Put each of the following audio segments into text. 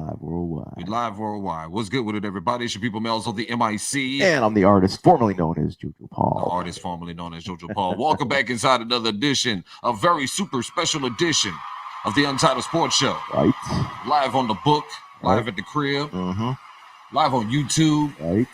Live worldwide. We live worldwide. What's good with it, everybody? It's your people, Mels of the MIC. And I'm the artist formerly known as Jojo The Paul. artist formerly known as Jojo Paul. Welcome back inside another edition, a very super special edition of the Untitled Sports Show. Right. Live on the book, live Right. at the crib, Mm-hmm. live on YouTube. Right.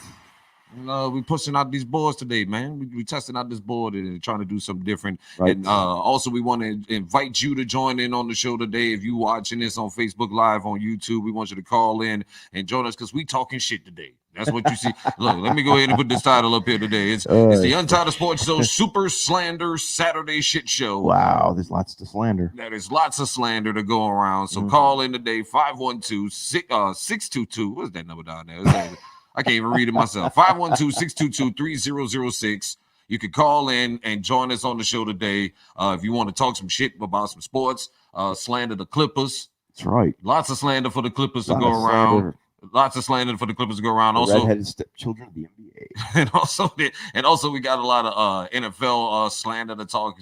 We pushing out these boards today, man. We testing out this board and trying to do something different. Right. And also, we want to invite you to join in on the show today. If you watching this on Facebook Live, on YouTube, we want you to call in and join us because we talking shit today. That's what you see. Look, let me go ahead and put this title up here today. It's the Untitled Sports Show Super Slander Saturday Shit Show. Wow, there's lots to slander. There's lots of slander to go around. So call in today, 512-622. What's that number down there? I can't even read it myself. 512-622-3006. You can call in and join us on the show today. If you want to talk some shit about some sports, slander the Clippers. That's right. Lots of slander for the Clippers to go around. Lots of slander for the Clippers to go around. The also, redheaded stepchildren of the NBA. and also, we got a lot of NFL slander to talk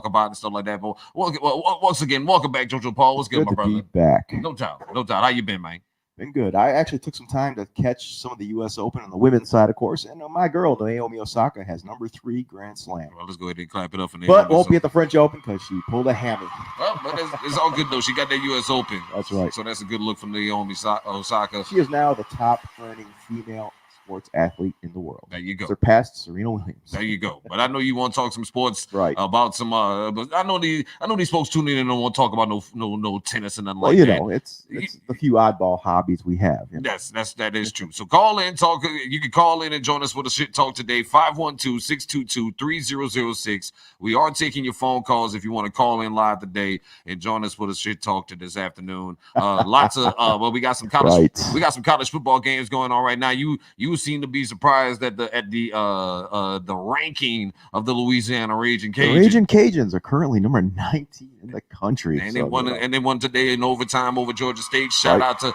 about and stuff like that. But once again, welcome back, Jojo Paul. What's good, my brother? Be back. No doubt. How you been, man? Been good. I actually took some time to catch some of the U.S. Open on the women's side, of course. And my girl, Naomi Osaka, has number 3 Grand Slam. Well, let's go ahead and clap it up for Naomi. But won't be at the French Open because she pulled a hammy. Well, but it's all good, though. She got that U.S. Open. That's right. So that's a good look from Naomi Osaka. She is now the top earning female sports athlete in the world. There you go. Surpassed Serena Williams. There you go. But I know you want to talk some sports, right? About some. But I know these folks tuning in and don't want to talk about no tennis and nothing well, like that. Well, it's the few oddball hobbies we have. You know? That is true. So call in, talk. You can call in and join us for the shit talk today. 512-622-3006. We are taking your phone calls if you want to call in live today and join us for the shit talk to this afternoon. Lots of well, we got some college. Right. We got some college football games going on right now. You seem to be surprised at the ranking of the Louisiana Raging Cajuns. The Raging Cajuns are currently number 19 in the country, and they won today in overtime over Georgia State. Shout out to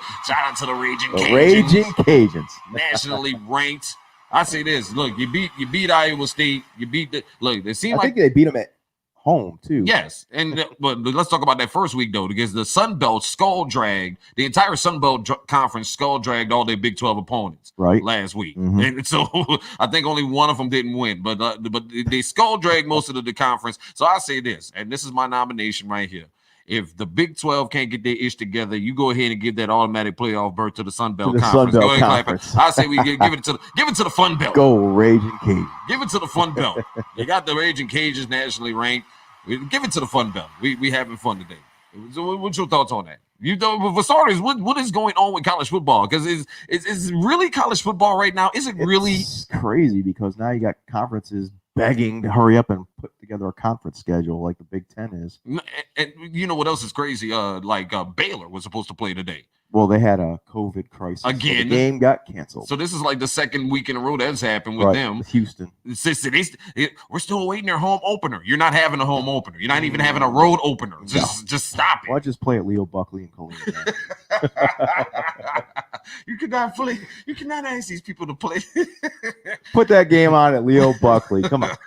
the Raging Cajuns. Raging Cajuns, nationally ranked. I say this: look, you beat Iowa State. You beat the look. It seemed I think they beat them at home too. Yes, and but let's talk about that first week though, because the Sun Belt the entire Sun Belt conference skull dragged all their Big 12 opponents last week, and so I think only one of them didn't win, but they skull dragged most of the conference. So I say this, and this is my nomination right here. If the Big 12 can't get their ish together, you go ahead and give that automatic playoff berth to the Sun Belt Conference. Go ahead, Conference. I say we give it to the Fun Belt. Go Raging Cajuns. Give it to the Fun Belt. You got the Raging Cajuns nationally ranked. Give it to the Fun Belt. We having fun today. So what's your thoughts on that? For starters, what is going on with college football? Because is really college football right now? Is it really? It's crazy because now you got conferences begging to hurry up and put together a conference schedule like the Big Ten is. And you know what else is crazy? Baylor was supposed to play today. Well, they had a COVID crisis. Again. So the game got canceled. So this is like the second week in a row that's happened with them. With Houston. We're still awaiting their home opener. You're not having a home opener. You're not even having a road opener. Just stop it. Why just play at Leo Buckley and Colleen? You cannot ask these people to play. Put that game on at Leo Buckley. Come on.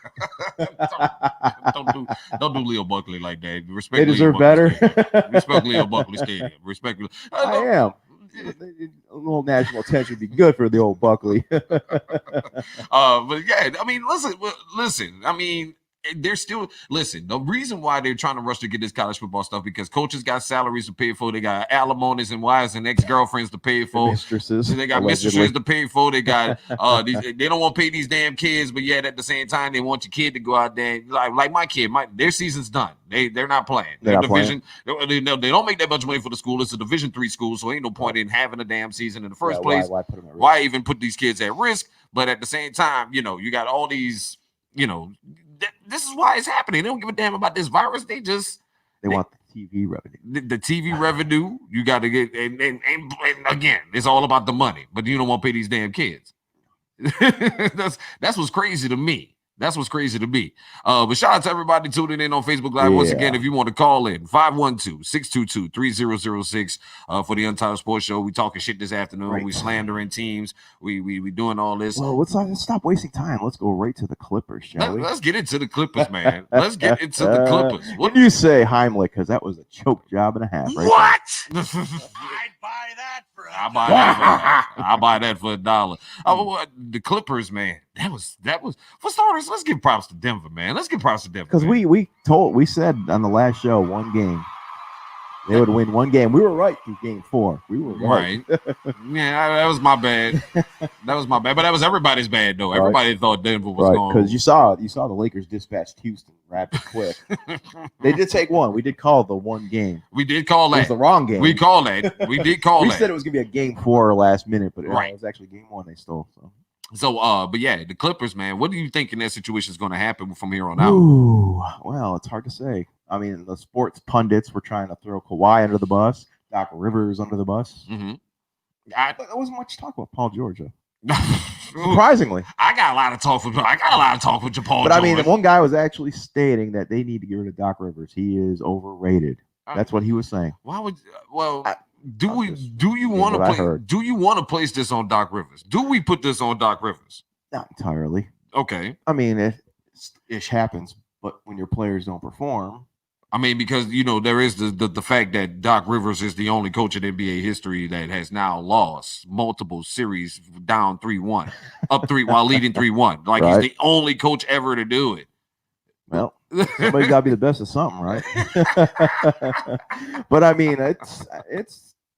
Don't do Leo Buckley like that. Respect. They deserve better. Respect Leo Buckley Stadium. Respect. I am. A little national attention would be good for the old Buckley. But yeah, I mean, listen. I mean, they're still the reason why they're trying to rush to get this college football stuff because coaches got salaries to pay for, they got alimonies and wives and ex-girlfriends to pay for, mistresses, they got mistresses to pay for, they got they don't want to pay these damn kids, but yet at the same time they want your kid to go out there like my kid, their season's done. They're not playing. They don't make that much money for the school. It's a Division III school, so ain't no point in having a damn season in the first place. Why even put these kids at risk? But at the same time, you got all these, this is why it's happening. They don't give a damn about this virus. They want the TV revenue. The TV revenue, you got to get, and again, it's all about the money. But you don't want to pay these damn kids. That's what's crazy to me. That's what's crazy to me. But shout out to everybody tuning in on Facebook Live. Once again, if you want to call in, 512-622-3006 for the Untitled Sports Show. We talking shit this afternoon. Right. We slandering teams. We doing all this. Well, let's stop wasting time. Let's go right to the Clippers, shall we? Let's get into the Clippers, man. Let's get into the Clippers. What do you say, Heimlich? Because that was a choke job and a half. Right what? I'd buy that for $1. I'll buy that for $1. The Clippers, man. That was for starters. Let's give props to Denver, man. Let's give props to Denver because we said on the last show one game they would win one game. We were right through game 4. We were right. Yeah, that was my bad. That was my bad, but that was everybody's bad though. Everybody thought Denver was going because you saw the Lakers dispatched Houston rapid quick. They did take one. We did call the one game. We did call that. It was the wrong game. We called that. We did call we that. We said it was gonna be a game 4 last minute, but it was actually game 1 they stole. But yeah, the Clippers, man. What do you think in that situation is going to happen from here on out? Ooh, well, it's hard to say. I mean, the sports pundits were trying to throw Kawhi under the bus, Doc Rivers under the bus. Mm-hmm. There wasn't much talk about Paul George. Surprisingly, I got a lot of talk with your Paul. But George. I mean, one guy was actually stating that they need to get rid of Doc Rivers. He is overrated. That's what he was saying. Why would? Do you want to place this on Doc Rivers? Do we put this on Doc Rivers? Not entirely. Okay. I mean, ish happens, but when your players don't perform. I mean, because there is the fact that Doc Rivers is the only coach in NBA history that has now lost multiple series down 3-1, up 3 while leading 3-1. Like he's the only coach ever to do it. Well, somebody's got to be the best at something, right? But I mean, it's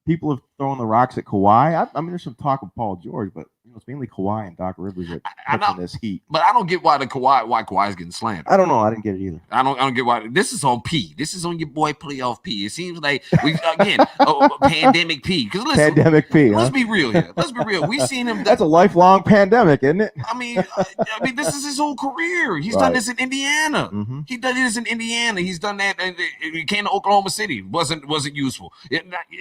people have thrown the rocks at Kawhi. I mean, there's some talk of Paul George, but it's mainly Kawhi and Doc Rivers that pushing this heat. But I don't get why Kawhi is getting slandered. I don't know. I didn't get it either. I don't get why. This is on P. This is on your boy playoff P. It seems like we pandemic P. Because listen, pandemic P. Let's be real here. Let's be real. We seen him. That's a lifelong pandemic, isn't it? I mean, this is his whole career. He's done this in Indiana. Mm-hmm. He did this in Indiana. He's done that. And he came to Oklahoma City. Wasn't useful.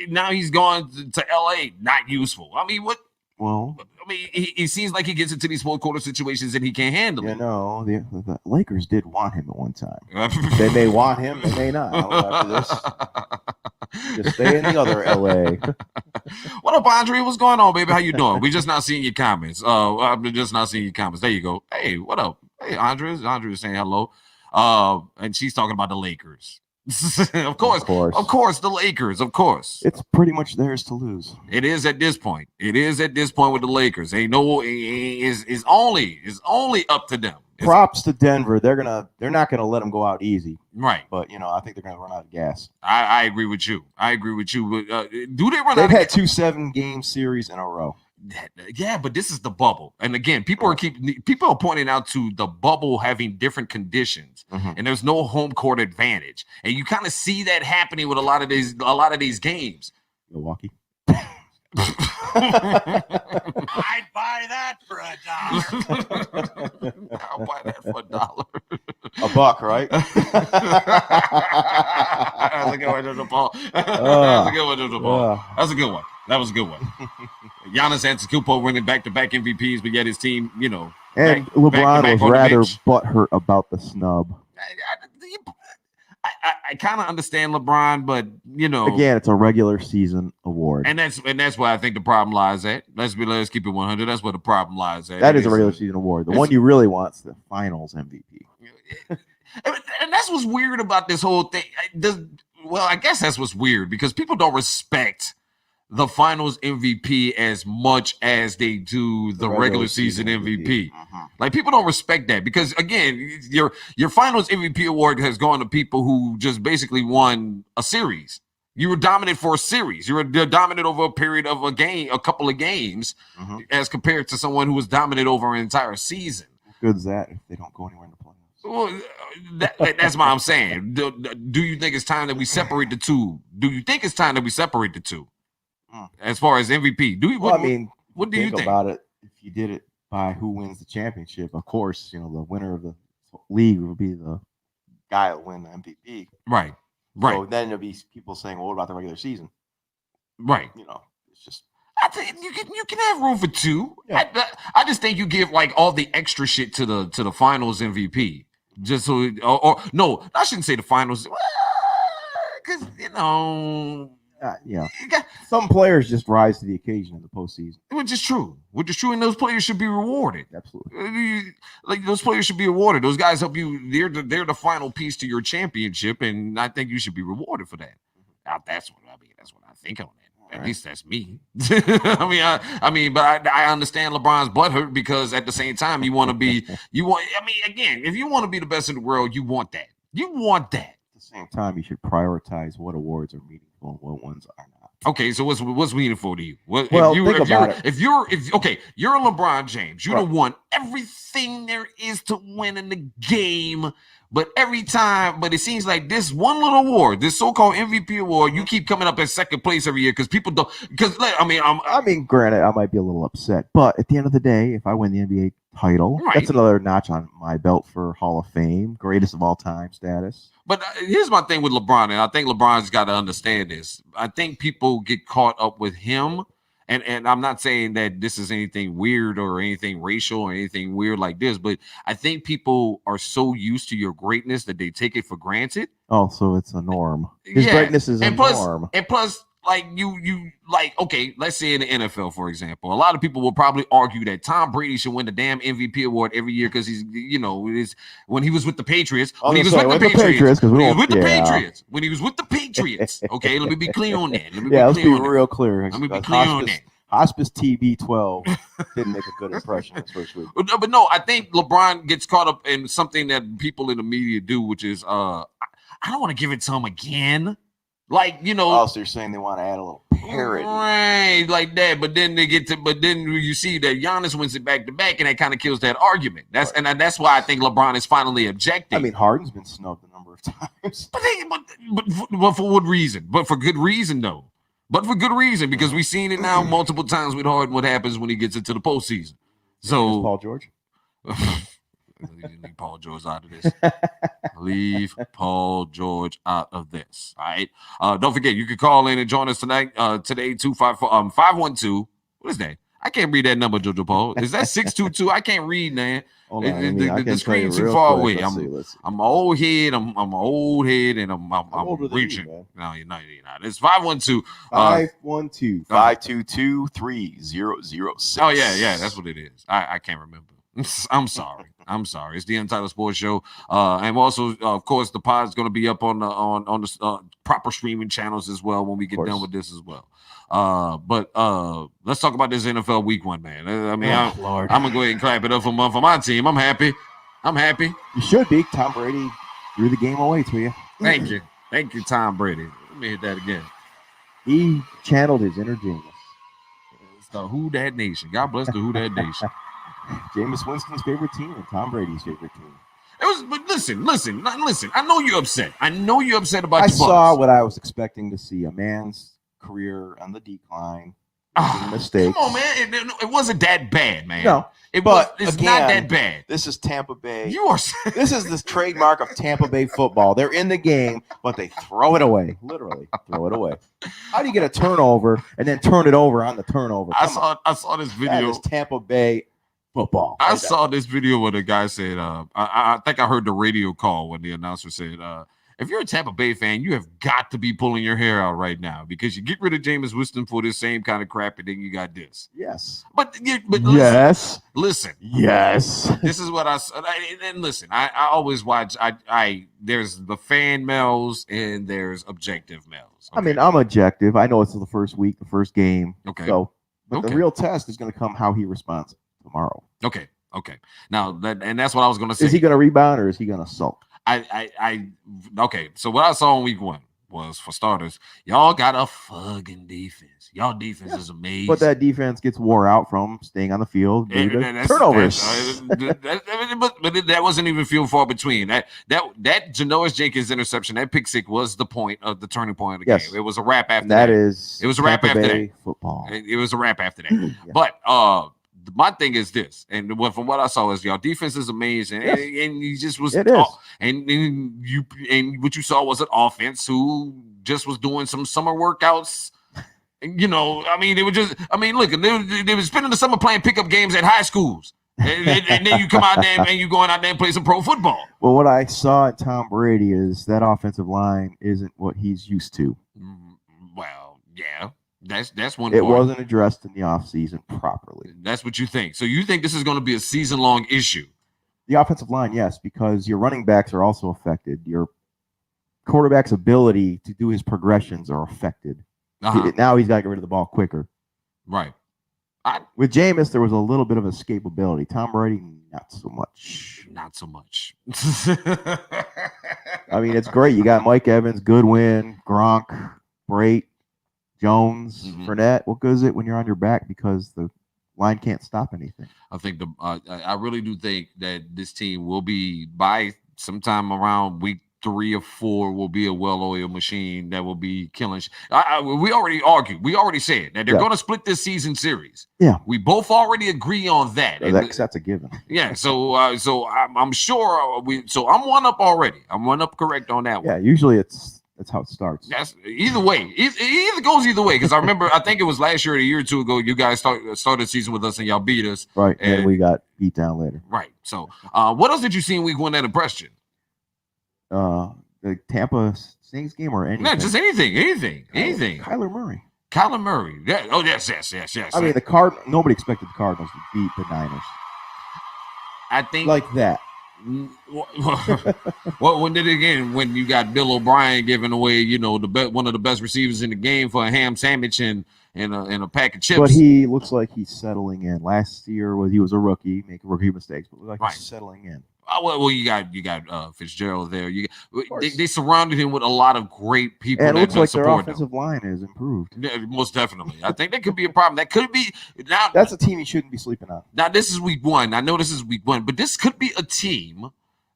Now he's gone to LA. Not useful. I mean, what? Well, I mean, he seems like he gets into these fourth quarter situations and he can't handle it. The Lakers did want him at one time. They may want him, they may not. After this, just stay in the other LA. What up, Andre? What's going on, baby? How you doing? We just not seeing your comments. I'm just not seeing your comments. There you go. Hey, what up? Hey, Andre is saying hello. And she's talking about the Lakers. Of course, the Lakers. Of course, it's pretty much theirs to lose. It is at this point. It is at this point with the Lakers. Is only up to them. Props to Denver. They're not gonna let them go out easy, right? But I think they're gonna run out of gas. I agree with you. But do they run? They've had 2 7-game series in a row. Yeah, but this is the bubble, and again, people are pointing out to the bubble having different conditions, and there's no home court advantage, and you kind of see that happening with a lot of these games. Milwaukee. I'd buy that for $1. I'll buy that for $1. $1, right? That's a good one, Paul. That's a good one, Paul. That's a good one. That was a good one. Giannis Antetokounmpo winning back-to-back MVPs, but yet his team, and LeBron was rather butthurt about the snub. I kind of understand LeBron, but again, it's a regular season award, and that's where I think the problem lies at. Let's keep it 100. That's where the problem lies at. That is a regular season award. The one you really want is the Finals MVP. And that's what's weird about this whole thing. I guess that's what's weird because people don't respect the Finals MVP as much as they do the regular season MVP. Like people don't respect that because again, your Finals MVP award has gone to people who just basically won a series. You were dominant for a series. You were dominant over a period of a couple of games, as compared to someone who was dominant over an entire season. What good is that if they don't go anywhere in the playoffs? Well, that's what I'm saying. Do you think it's time that we separate the two? Do you think it's time that we separate the two? As far as MVP, what do you think about it? If you did it by who wins the championship, of course, the winner of the league would be the guy that win the MVP. Right. So then there'll be people saying, "Well, what about the regular season?" Right. It's just. I think you can have room for 2. Yeah. I just think you give like all the extra shit to the finals MVP. Just so, or no, I shouldn't say the finals, because some players just rise to the occasion in the postseason, which is true, and those players should be rewarded. Absolutely, like those players should be rewarded. Those guys help you. They're the final piece to your championship, and I think you should be rewarded for that. That's what I think on that. At least that's me. I mean, but I understand LeBron's butthurt because at the same time, again, if you want to be the best in the world, you want that. At the same time, you should prioritize what awards are meaningful and what ones are not. Okay, so what's meaningful to you? Think about it. If you're LeBron James, you'd have won everything there is to win in the game. But it seems like this one little award, this so-called MVP award, you keep coming up in second place every year because people don't. Because granted, I might be a little upset, but at the end of the day, if I win the NBA title, that's another notch on my belt for Hall of Fame, greatest of all time status. But here's my thing with LeBron, and I think LeBron's got to understand this. I think people get caught up with him. And I'm not saying that this is anything weird or anything racial or anything weird like this, but I think people are so used to your greatness that they take it for granted. Oh, so it's a norm. His greatness is a norm. And plus, like you okay, let's say in the NFL, for example, a lot of people will probably argue that Tom Brady should win the damn MVP award every year because he's, when he was with the Patriots, when he was with the Patriots. Okay, let me be clear on that. Let's be real clear. Let me be clear on that. Hospice TB12 didn't make a good impression this first week. But no, I think LeBron gets caught up in something that people in the media do, which is I don't want to give it to him again. Like, so you're saying they want to add a little parody, right? Like that, but then you see that Giannis wins it back to back, and that kind of kills that argument. That's why I think LeBron is finally objecting. I mean, Harden's been snubbed a number of times, but for what reason? But for good reason, though. But for good reason, because we've seen it now multiple times with Harden. What happens when he gets into the postseason? So Paul George. Leave Paul George out of this. Leave Paul George out of this. All right. Don't forget, you can call in and join us tonight. Today, 512. What is that? I can't read that number, Jojo Paul. Is that 622? I can't read, man. The screen's too far away. I'm an old head. I'm an old head, and I'm reaching. No, you're not. It's 512. 512-522-3006. Oh yeah, that's what it is. I can't remember. I'm sorry. It's the Untitled Sports Show, and also, of course, the pod is going to be up on the proper streaming channels as well when we get done with this as well. But let's talk about this NFL Week 1, man. I mean, I'm gonna go ahead and clap it up for my team. I'm happy. You should be. Tom Brady threw the game away to you. Thank you, Tom Brady. Let me hit that again. He channeled his inner genius. It's the Who Dat Nation. God bless the Who Dat Nation. Jameis Winston's favorite team and Tom Brady's favorite team. But listen. I know you're upset. about your Bucs. I saw what I was expecting to see: a man's career on the decline, mistakes. Come on, man. It wasn't that bad, man. No, it's not that bad. This is Tampa Bay. This is the trademark of Tampa Bay football. They're in the game, but they throw it away. Literally, throw it away. How do you get a turnover and then turn it over on the turnover? I saw this video. That is Tampa Bay football. I saw this video where the guy said, I think I heard the radio call when the announcer said, if you're a Tampa Bay fan, you have got to be pulling your hair out right now because you get rid of Jameis Winston for this same kind of crap, and then you got this. Yes. But listen. Yes. This is what and listen, I always watch, there's the fan mails and there's objective mails. Okay? I mean, I'm objective. I know it's the first week, the first game. Okay. The real test is going to come how he responds tomorrow. Okay. Now, that's what I was going to say. Is he going to rebound or is he going to sulk? Okay. So what I saw in week 1 was, for starters, y'all got a fucking defense. Y'all defense is amazing. But that defense gets wore out from staying on the field due to turnovers. But that wasn't even few far between. That Janoris Jenkins interception, that pick six was the turning point of the game. It was a wrap after that. It was a wrap after that. Football. It was a wrap after that. Yeah. But my thing is this, and from what I saw is y'all defense is amazing, and he just was, and what you saw was an offense who just was doing some summer workouts You know, I mean, look, they were spending the summer playing pickup games at high schools. And then you come out there and you going out there and play some pro football. Well, what I saw at Tom Brady is that offensive line isn't what he's used to. Well, yeah, that's one. It wasn't addressed in the offseason properly. That's what you think. So you think this is going to be a season-long issue? The offensive line, yes, because your running backs are also affected. Your quarterback's ability to do his progressions are affected. Now he's got to get rid of the ball quicker. Right. With Jameis, there was a little bit of escapability. Tom Brady, not so much. Not so much. I mean, it's great. You got Mike Evans, Goodwin, Gronk, Brait, Jones, Fournette. What good is it when you're on your back because the line can't stop anything? I think I really do think that this team will be, by sometime around week 3 or 4, will be a well-oiled machine that will be killing. We already argued. We already said that they're going to split this season series. Yeah, we both already agree on that. That's a given. Yeah, so I'm sure So I'm one up already. I'm one up correct on that one. Yeah, usually that's how it starts. That's either way. It goes either way. Because I remember, I think it was last year or a year or two ago, you guys started the season with us and y'all beat us. Right, and we got beat down later. Right. So, what else did you see in week 1 that impressed you? The Tampa Saints game or anything? No, just anything. Kyler Murray. Yeah. Oh, yes. I mean, nobody expected the Cardinals to beat the Niners. I think like that. Well, when did it again? When you got Bill O'Brien giving away, one of the best receivers in the game for a ham sandwich and a pack of chips. But he looks like he's settling in. Last year he was a rookie, making rookie mistakes, but looks like he's settling in. Well, you got Fitzgerald there. They surrounded him with a lot of great people. And it looks like their offensive line is improved. Yeah, most definitely. I think that could be a problem. That could be now. That's a team you shouldn't be sleeping on. Now this is week 1. I know this is week 1, but this could be a team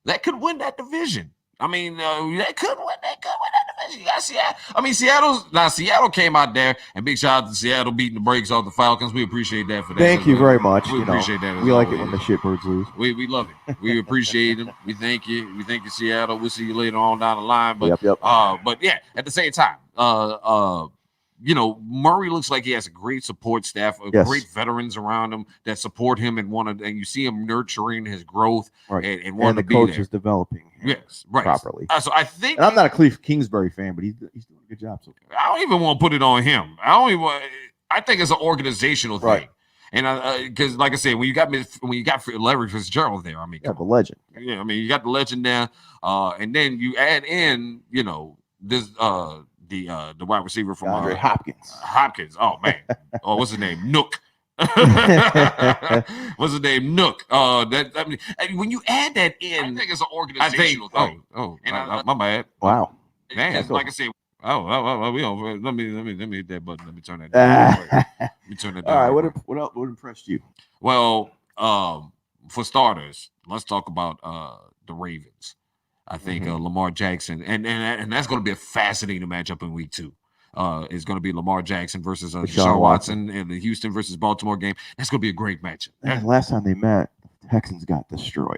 that could win that division. I mean, they could win that division. You got Seattle. I mean, Seattle came out there, and big shout out to Seattle beating the brakes off the Falcons. We appreciate that for that. Thank you very much. We appreciate that. We like it when the shitbirds lose. We love it. We appreciate them. We thank you. We thank you, Seattle. We'll see you later on down the line. But yep. But yeah, at the same time, Murray looks like he has a great support staff, great veterans around him that support him and you see him nurturing his growth and want to be there. And the coach is developing him properly. So I think, and I'm not a Cliff Kingsbury fan, but he's doing a good job. So I don't even want to put it on him. I think it's an organizational thing. And because, like I said, when you got Larry Fitzgerald there, I mean, the legend. Yeah, I mean, you got the legend there, and then you add in, this the wide receiver from Hopkins. Oh man. Oh, what's his name? Nook. What's his name? Nook. When you add that in, I think it's an organizational thing. My bad. Wow. Man, like I said. We don't. Let me hit that button. Let me turn that down. Let me turn that down. All right. What impressed you? Well, for starters, let's talk about the Ravens. I think Lamar Jackson, and that's going to be a fascinating matchup in week 2. It's going to be Lamar Jackson versus Deshaun Watson and the Houston versus Baltimore game. That's going to be a great matchup. Last time they met, the Texans got destroyed.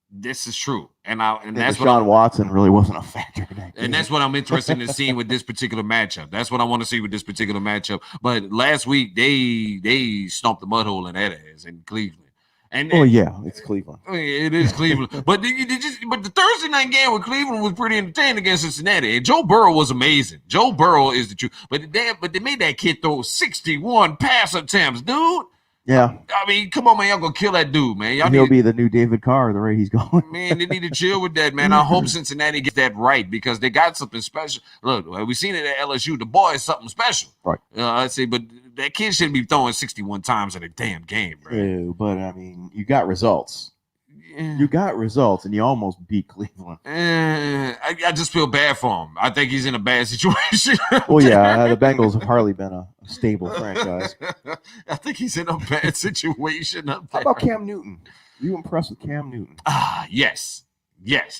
This is true, and that's Deshaun Watson really wasn't a factor in that game. And that's what I'm interested in seeing with this particular matchup. That's what I want to see with this particular matchup. But last week they stomped the mud hole in that ass in Cleveland. It's Cleveland. It is Cleveland. But the Thursday night game with Cleveland was pretty entertaining against Cincinnati. And Joe Burrow was amazing. Joe Burrow is the truth. But they made that kid throw 61 pass attempts, dude. Yeah. I mean, come on, man. Y'all gonna kill that dude, man. He'll be the new David Carr the rate he's going. Man, they need to chill with that, man. I hope Cincinnati gets that right because they got something special. Look, we've seen it at LSU. The boy is something special. Right. I'd say, but that kid shouldn't be throwing 61 times in a damn game, bro. Yeah, but, I mean, you got results. You got results, and you almost beat Cleveland. I just feel bad for him. I think he's in a bad situation. Well, yeah, the Bengals have hardly been a stable franchise. I think he's in a bad situation. How about Cam Newton? Are you impressed with Cam Newton? Yes.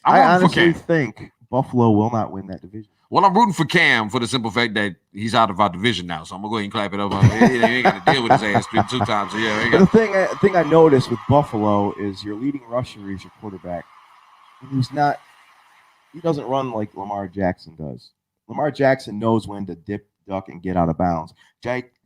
I honestly think Buffalo will not win that division. Well, I'm rooting for Cam for the simple fact that he's out of our division now. So I'm going to go ahead and clap it up. He ain't got to deal with his ass 2 times. So yeah, but the thing I noticed with Buffalo is your leading rusher is your quarterback. And he doesn't run like Lamar Jackson does. Lamar Jackson knows when to dip duck and get out of bounds.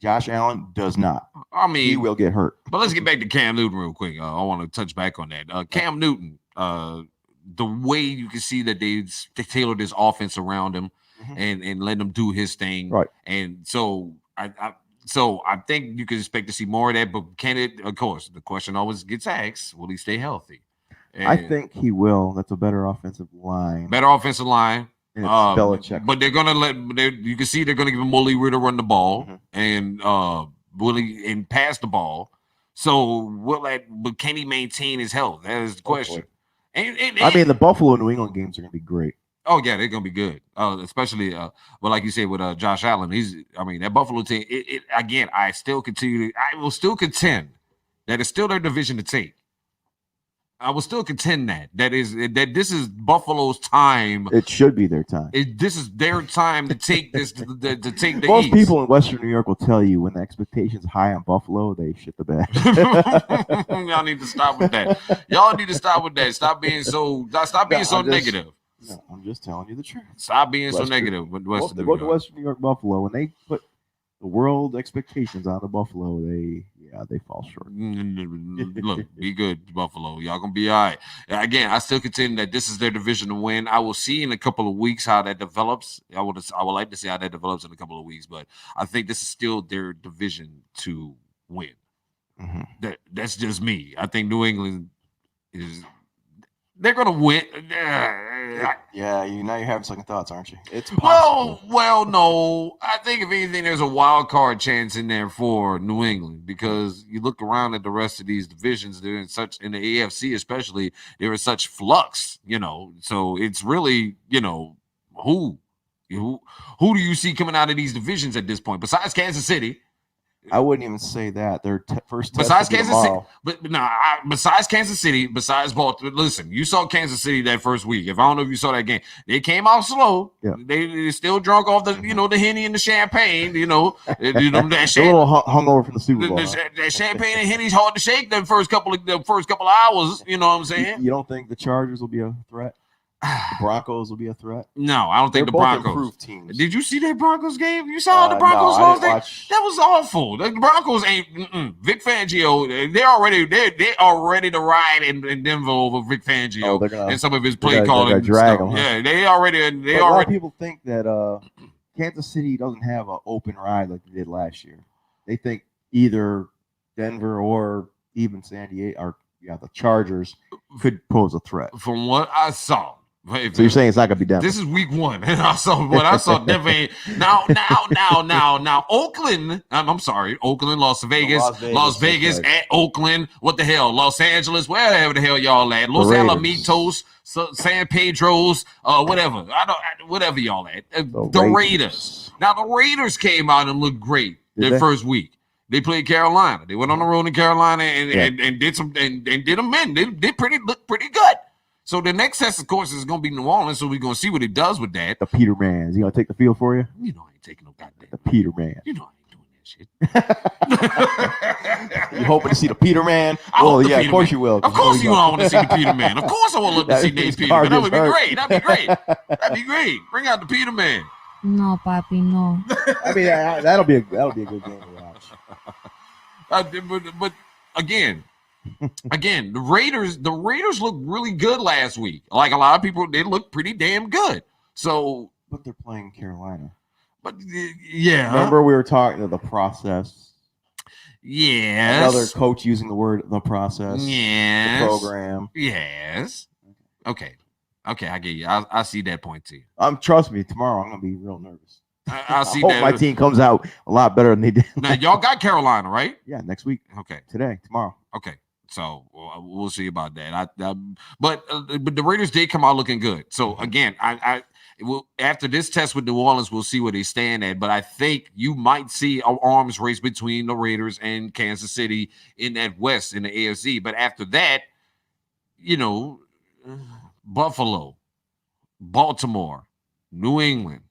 Josh Allen does not. I mean, he will get hurt. But let's get back to Cam Newton real quick. I want to touch back on that. Cam Newton, the way you can see that they tailored this offense around him and let him do his thing. Right. And so I think you can expect to see more of that. But can it? Of course, the question always gets asked: will he stay healthy? And I think he will. That's a better offensive line. Better offensive line. And it's Belichick. But they're gonna you can see they're gonna give him Willie Ritter run the ball and Willie and pass the ball. So but can he maintain his health? That is the question. And I mean, the Buffalo New England games are gonna be great. Oh yeah, they're gonna be good. Especially like you said with Josh Allen. That Buffalo team. Again, I will still contend that it's still their division to take. I will still contend that this is Buffalo's time. It should be their time. This is their time to take this to take the Most East. people in Western New York will tell you when the expectations high on Buffalo, they shit the bed. Y'all need to stop with that. Y'all need to stop with that. Stop being so negative. No, I'm just telling you the truth. Stop being so negative with Western New York. Go to Western New York Buffalo and they put the world expectations on the Buffalo, they fall short. Look, be good, Buffalo. Y'all gonna be all right. Again, I still contend that this is their division to win. I will see in a couple of weeks how that develops. I would like to see how that develops in a couple of weeks, but I think this is still their division to win. That's just me. I think New England they're gonna win. Yeah, now you're having second thoughts, aren't you? It's possible. Well, no. I think if anything, there's a wild card chance in there for New England because you look around at the rest of these divisions. They're in the AFC, especially. They're in such flux, So it's really, who do you see coming out of these divisions at this point besides Kansas City? I wouldn't even say that. Their first test besides Kansas tomorrow. City, besides Kansas City, besides Baltimore. Listen, you saw Kansas City that first week. If I don't know if you saw that game, they came out slow. Yeah. They still drunk off the the Henny and the champagne. That a little hungover from the Super Bowl. That champagne and Henny's hard to shake the first couple of hours. You know what I'm saying? You don't think the Chargers will be a threat? The Broncos will be a threat. No, I don't think the Broncos. Improved teams. Did you see that Broncos game? You saw the Broncos lost that? That was awful. The Broncos ain't Vic Fangio. They're already to ride in Denver over Vic Fangio and some of his play calling. Yeah, they already. A lot of people think that Kansas City doesn't have an open ride like they did last year. They think either Denver or even San Diego or the Chargers could pose a threat. From what I saw. So you're saying it's not gonna be Denver? This is week one, and I saw Denver. Now, Oakland. I'm sorry, Oakland, Las Vegas at Oakland. What the hell, Los Angeles, wherever the hell y'all at, Los Alamitos, San Pedro's, whatever. Whatever y'all at. The Raiders. Now the Raiders came out and looked great first week. They played Carolina. They went on the road in Carolina and did some and did them in. They looked pretty good. So the next test, of course, is going to be New Orleans. So we're going to see what he does with that. The Peterman. Is he going to take the field for you? You know I ain't taking no goddamn. The Peterman. You know I ain't doing that shit. You hoping to see the Peterman? Oh yeah, of course you will. Of course you want to see the Peterman. Of course I want to look to see Dave Peterman. That would be great. That'd be great. Bring out the Peterman. No, papi, no. I mean, that'll be a good game to watch. But again, the Raiders looked really good last week. Like a lot of people, they look pretty damn good. So, but they're playing Carolina. But yeah, remember we were talking the process. Yes. Another coach using the word the process. Yes. The program. Yes. Okay, I get you. I see that point too. Trust me. Tomorrow I'm gonna be real nervous. I see hope that. My team comes out a lot better than they did. Now y'all got Carolina, right? Yeah, next week. Okay. Tomorrow. Okay. So we'll see about that. But the Raiders did come out looking good. So again, after this test with New Orleans, we'll see where they stand at. But I think you might see an arms race between the Raiders and Kansas City in that West in the AFC. But after that, Buffalo, Baltimore, New England.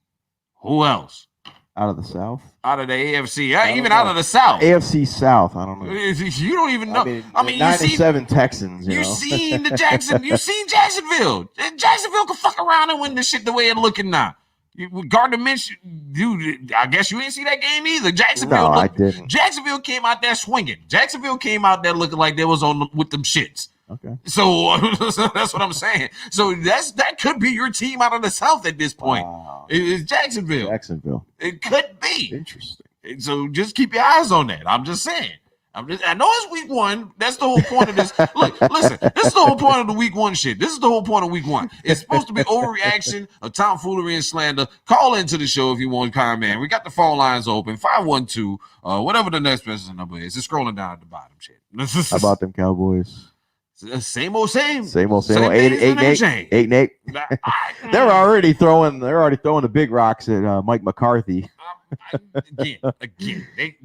Who else? Out of the South? Out of the AFC. Even out of the South. AFC South. I don't know. You don't even know. I mean 97 Texans. You seen Jacksonville. Jacksonville can fuck around and win this shit the way it's looking now. Gardner Minshew, dude, I guess you didn't see that game either. No, I didn't. Jacksonville came out there swinging. Jacksonville came out there looking like they was with them shits. Okay. So that's what I'm saying. So that could be your team out of the South at this point. Wow. It's Jacksonville. Jacksonville. It could be. Interesting. So just keep your eyes on that. I'm just saying. I know it's week one. That's the whole point of this. Look, listen, this is the whole point of the week one shit. This is the whole point of week one. It's supposed to be overreaction of tomfoolery and slander. Call into the show if you want, man. We got the phone lines open. 512, whatever the next person number is. It's scrolling down at the bottom, shit. How about them Cowboys? Same old same. Same old same. 8-8. They're already throwing the big rocks at Mike McCarthy. Again.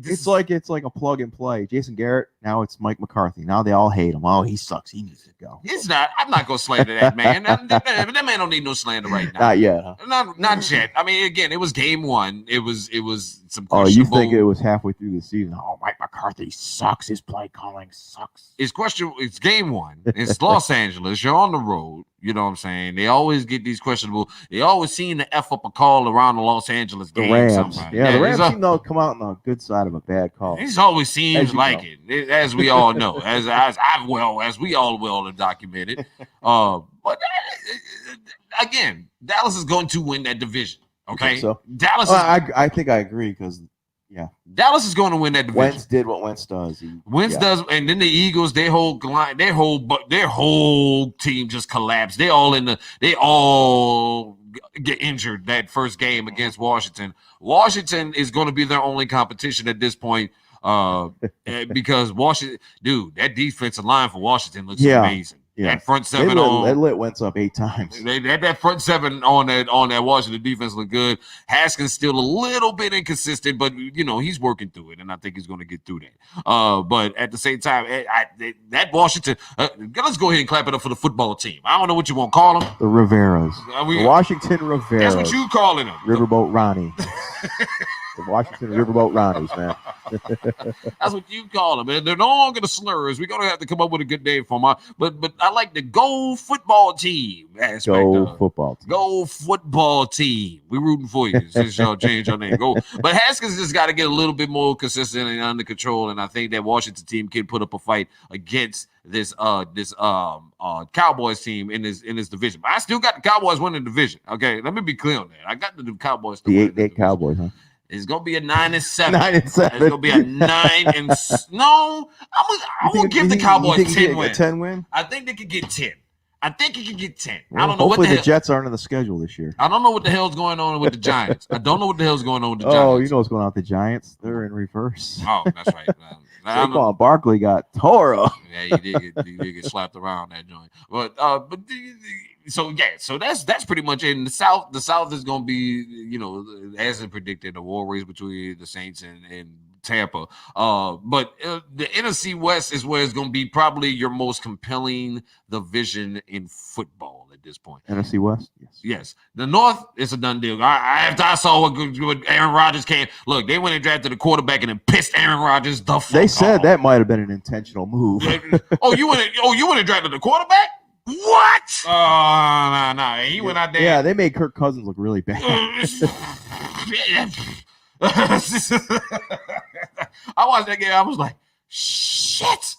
It's like a plug and play. Jason Garrett. Now it's Mike McCarthy. Now they all hate him. Oh, he sucks. He needs to go. It's not. I'm not gonna slander that man. That man don't need no slander right now. Not yet. Huh? Not yet. I mean, again, it was game one. It was some. Oh, you think it was halfway through the season? Oh, Mike McCarthy sucks. His play calling sucks. It's game one. It's Los Angeles. You're on the road. You know what I'm saying? They always get these questionable. They always seem to F up a call around the Los Angeles game. The Rams. Yeah, the Rams seem to come out on the good side of a bad call. It always seems like it, as we all know, as we all well have documented. But again, Dallas is going to win that division. Okay, so Dallas. I think I agree because. Yeah, Dallas is going to win that division. Wentz did what Wentz does. Wentz does, and then the Eagles, their whole team just collapsed. They all get injured that first game against Washington. Washington is going to be their only competition at this point, because Washington, dude, that defensive line for Washington looks amazing. Yeah. That front seven they lit Wentz up 8 times. That front seven on that Washington defense look good. Haskins still a little bit inconsistent, but he's working through it, and I think he's going to get through that. But at the same time, that Washington. Let's go ahead and clap it up for the football team. I don't know what you want to call them. The Riveras. The Washington Riveras. That's what you calling them. Riverboat Ronnie. The Washington Riverboat Ronnies, man. That's what you call them. And they're no longer the slurs. We're going to have to come up with a good name for them. But I like the Go Football Team aspect. Go Football Team. We're rooting for you since y'all changed your name. Go. But Haskins just got to get a little bit more consistent and under control. And I think that Washington team can put up a fight against this Cowboys team in this division. But I still got the Cowboys winning the division. Okay, let me be clear on that. I got the Cowboys. The 8-8 Cowboys, huh? It's gonna be a 9-7. 9-7. It's gonna be a 9 and no. I'm gonna give the Cowboys 10 wins. 10 win. I think they could get 10. I think it could get 10. Well, I don't know. Hopefully the Jets aren't on the schedule this year. I don't know what the hell's going on with the Giants. I don't know what the hell's going on with the Giants. Oh, you know what's going on with the Giants? They're in reverse. Oh, that's right. Saquon Barkley got tore up. Yeah, he did get slapped around that joint. But so that's pretty much it. In the South. The South is going to be, as it predicted, a war race between the Saints and Tampa. But the NFC West is where it's going to be probably your most compelling division in football at this point. NFC West? Yes. The North is a done deal. After I saw what Aaron Rodgers came, look, they went and drafted a quarterback and then pissed Aaron Rodgers the fuck They said off. That might have been an intentional move. You went and drafted the quarterback? What? Oh, no. He went out there. Yeah, they made Kirk Cousins look really bad. I watched that game. I was like, shit.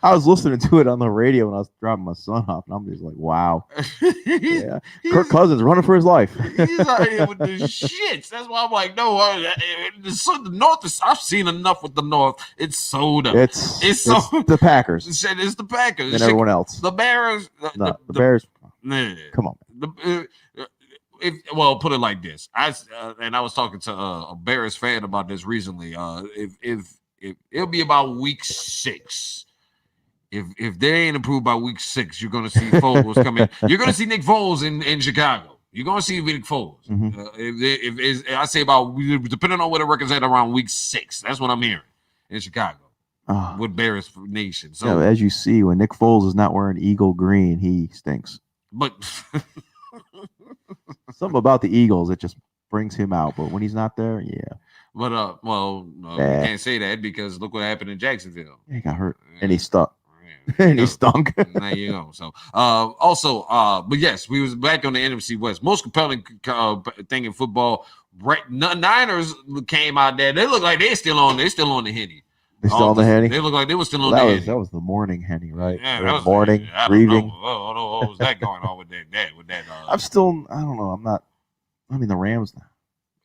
I was listening to it on the radio when I was dropping my son off, and I'm just like, wow. Yeah. Kirk Cousins running for his life. He's out here with the shits. That's why I'm like, no, the North, I've seen enough with the North. It's soda. It's the Packers. It's the Packers. And everyone else. The Bears. The Bears. Come on. Put it like this. I was talking to a Bears fan about this recently. If it'll be about week 6. If they ain't improved by week 6, you're gonna see Foles coming. You're gonna see Nick Foles in Chicago. You're gonna see Nick Foles. Mm-hmm. I say about, depending on what the record's at, around week 6. That's what I'm hearing in Chicago with Bears Nation. So as you see, when Nick Foles is not wearing Eagle green, he stinks. But something about the Eagles, it just brings him out. But when he's not there, yeah. But we can't say that because look what happened in Jacksonville. He got hurt and he's stuck. And he stunk. There you go. So, but yes, we was back on the NFC West. Most compelling thing in football. Niners came out there. They look like they're still on the Henny. They still on the Henny? They look like they were still on the Henny. That was the morning Henny, right? Yeah, that was morning grieving. What was that going on with that? I don't know. The Rams.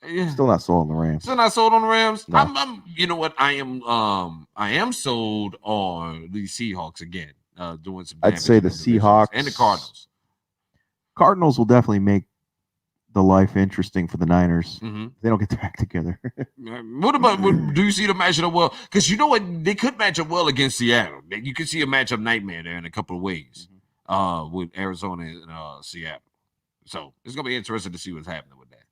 Yeah. Still not sold on the Rams. Still not sold on the Rams. No. I'm. You know what? I am sold on the Seahawks again. Doing some. I'd say the Seahawks and the Cardinals. Cardinals will definitely make the life interesting for the Niners. Mm-hmm. They don't get their act together. What about? Do you see them matching up well? Because you know what, they could match up well against Seattle. You could see a matchup nightmare there in a couple of ways. With Arizona and Seattle. So it's gonna be interesting to see what's happening with that.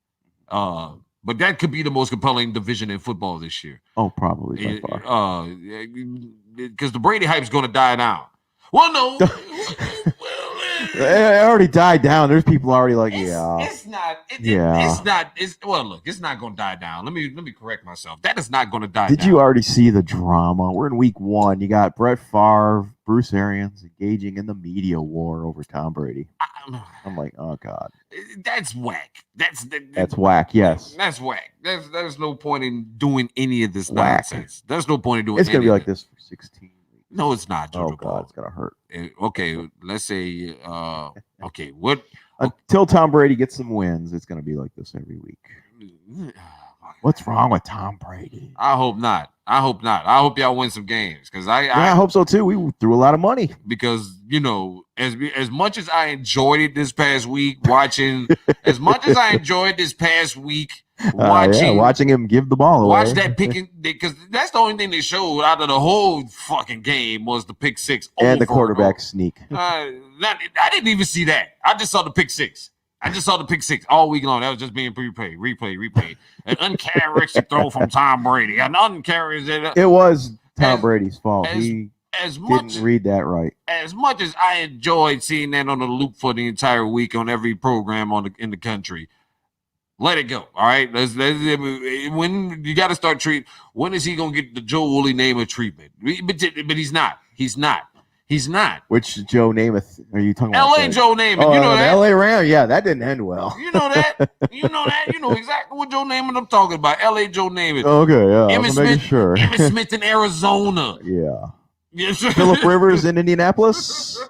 But that could be the most compelling division in football this year. Oh, probably by far. Because the Brady hype is gonna die down. Well, no. It already died down. There's people already like, it's not. It's not. Look, it's not going to die down. Let me correct myself. That is not going to die down. Did you already see the drama? We're in week 1. You got Brett Favre, Bruce Arians engaging in the media war over Tom Brady. I'm like, oh God, that's whack. That's whack. Yes, that's whack. There's no point in doing any of this nonsense. There's no point in doing. It's gonna be like this for 16. No, it's not. Oh God, it's gonna hurt. Okay, let's say. Okay, what? Until Tom Brady gets some wins, it's gonna be like this every week. What's wrong with Tom Brady? I hope not. I hope y'all win some games because I hope so too. We threw a lot of money because as much as I enjoyed it this past week watching, watching him give the ball away. Watch that picking because that's the only thing they showed out of the whole fucking game was the pick six and the quarterback sneak. I didn't even see that. I just saw the pick six. All week long. That was just being replay. An uncharacteristic throw from Tom Brady. It was Tom Brady's fault. He didn't read that right. As much as I enjoyed seeing that on the loop for the entire week on every program in the country, let it go. All right. When you got to start treat. When is he gonna get the Joe Woolley Namath treatment? But he's not. He's not. Which Joe Namath are you talking about? L.A. Joe Namath. Oh, you know that? L.A. Ram. Yeah, that didn't end well. You know that? You know exactly what Joe Namath I'm talking about. L.A. Joe Namath. Okay, yeah. Emmitt Smith in Arizona. Yeah. Yes. Phillip Rivers in Indianapolis.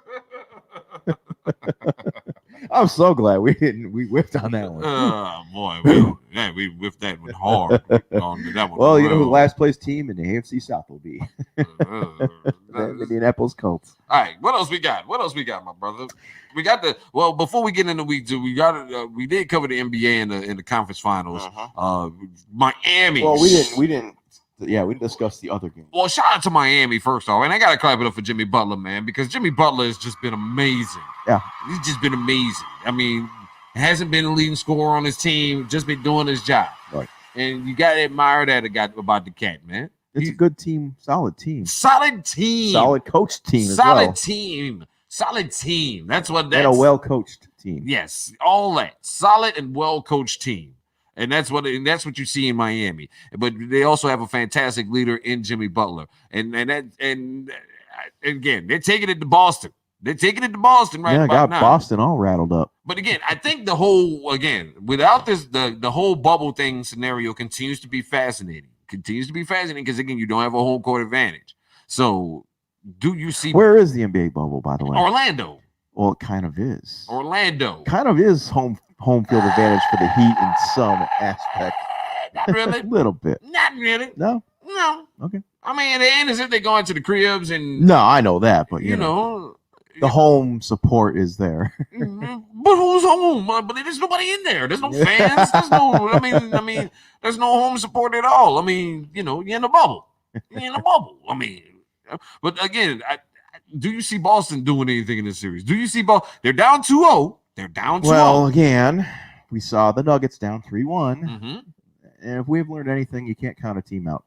I'm so glad we whiffed on that one. Oh boy, we whiffed that one hard. Well, you know who the last place team in the AFC South will be? The Indianapolis Colts. All right, what else we got, my brother? We got before we get into week 2, we did cover the NBA in the conference finals. Miami. Well, we didn't. Yeah, we discussed the other game. Well, shout out to Miami first off, and I gotta clap it up for Jimmy Butler, man, because Jimmy Butler has just been amazing. Yeah, he's just been amazing. I mean, hasn't been a leading scorer on his team, just been doing his job. Right, and you gotta admire that about the cat, man. It's a good team, solid coach team, solid team. That's and a well coached team. Yes, all that solid and well coached team. And that's what you see in Miami. But they also have a fantastic leader in Jimmy Butler. And again, they're taking it to Boston. They're taking it to Boston right about now. Boston all rattled up. But again, I think without this, the whole bubble thing scenario continues to be fascinating. Because again, you don't have a home court advantage. So do you see where is the NBA bubble, by the way? Orlando. Well, it kind of is. Orlando. Kind of is home field advantage for the Heat in some aspect. Not really. A little bit. Not really. No. Okay. I mean, it ain't as if they're going to the cribs and. No, I know that, but you know the home support is there. But who's home? But there's nobody in there. There's no fans. There's no. I mean, there's no home support at all. I mean, you're in a bubble. I mean, but again, do you see Boston doing anything in this series? Do you see Boston? They're down 2-0. Well, again, we saw the Nuggets down 3-1. Mm-hmm. And if we have learned anything, you can't count a team out.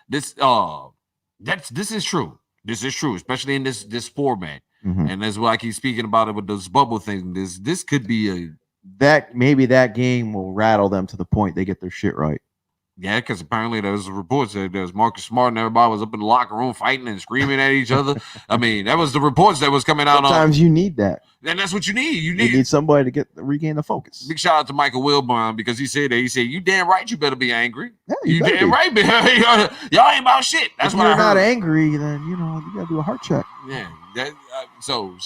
This is true. This is true, especially in this format. Mm-hmm. And that's why I keep speaking about it with this bubble thing. This could be maybe that game will rattle them to the point they get their shit right. Yeah, because apparently there's reports that there's Marcus Smart and everybody was up in the locker room fighting and screaming at each other. I mean, that was the reports that was coming out. Sometimes you need that. And that's what you need. You need somebody to regain the focus. Big shout out to Michael Wilbon because he said that. He said, "You damn right, you better be angry. Yeah, you damn right, y'all ain't about shit." That's if what I you're heard. not angry, then you gotta do a heart check. Yeah. So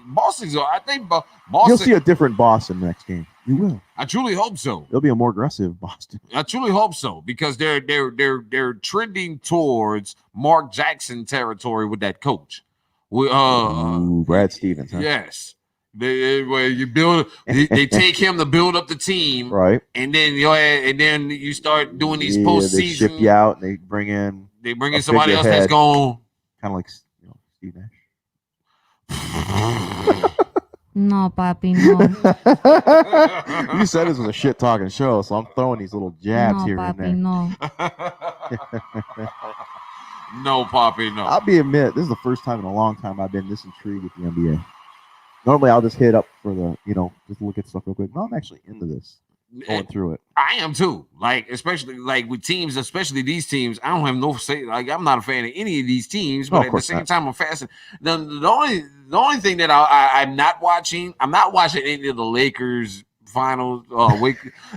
Boston's. I think Boston. You'll see a different Boston next game. You will. I truly hope so. There'll be a more aggressive Boston. I truly hope so because they're trending towards Mark Jackson territory with that coach. Brad Stevens. Huh? Yes. Where you build, they take him to build up the team, right? And then you start doing these postseason. They ship you out. And they bring in somebody else that's going kind of like Steve Nash. No, papi, no. You said this was a shit talking show, so I'm throwing these little jabs No, here papi, and there. no. No, Poppy, no. I'll admit, this is the first time in a long time I've been this intrigued with the NBA. Normally, I'll just hit up for the, just look at stuff real quick. No, I'm actually into this, going through it. I am too. Like, especially like with teams, especially these teams. I don't have no say. Like, I'm not a fan of any of these teams, but at the same time, I'm fascinated. The only thing that I'm not watching any of the Lakers finals.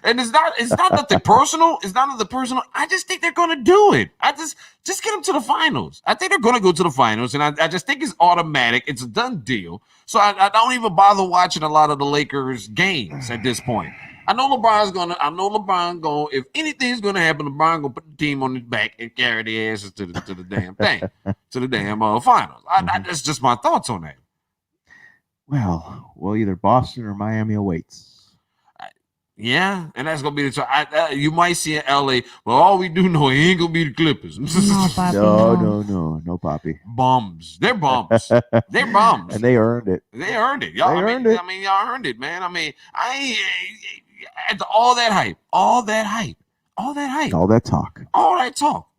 And it's not nothing personal. It's not nothing personal. I just think they're going to do it. I just get them to the finals. I think they're going to go to the finals, and I just think it's automatic. It's a done deal. So I don't even bother watching a lot of the Lakers games at this point. I know LeBron going. If anything's going to happen, LeBron going to put the team on his back and carry the asses to the damn thing, to the damn finals. That's just my thoughts on that. Well, either Boston or Miami awaits. Yeah, and that's gonna be the you might see in LA. Well, all we do know, it ain't gonna be the Clippers. No, papi, no, Poppy. Bums. They're bums. They're bums, and they earned it. They earned it, y'all. I mean, y'all earned it, man. I mean, after all that hype, all that talk.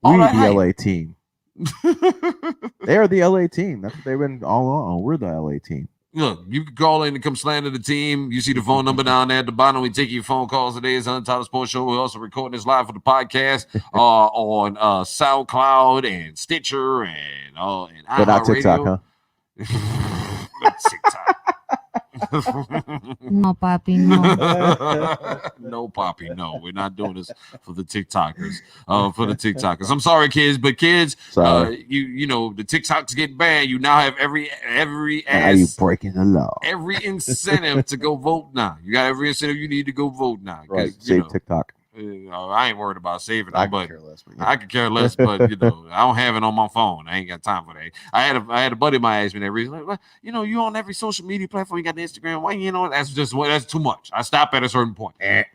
We're the LA team. They are the LA team. That's what they've been all along. We're the LA team. Look, you can call in and come slander the team. You see the phone number down there at the bottom. We take your phone calls today. It's Untitled Sports Show. We're also recording this live for the podcast on SoundCloud and Stitcher and but not TikTok, huh? Not TikTok. No, papi, no. No, Poppy, no. We're not doing this for the TikTokers. I'm sorry, kids, but kids, you know the TikToks get banned. You now have every now you breaking the law. Every incentive to go vote now. You got every incentive you need to go vote now. Right. Save TikTok. I ain't worried about saving them, but I could care less. But I don't have it on my phone. I ain't got time for that. I had a buddy of mine ask me that recently. Like, you on every social media platform. You got the Instagram. Why that's too much. I stop at a certain point. And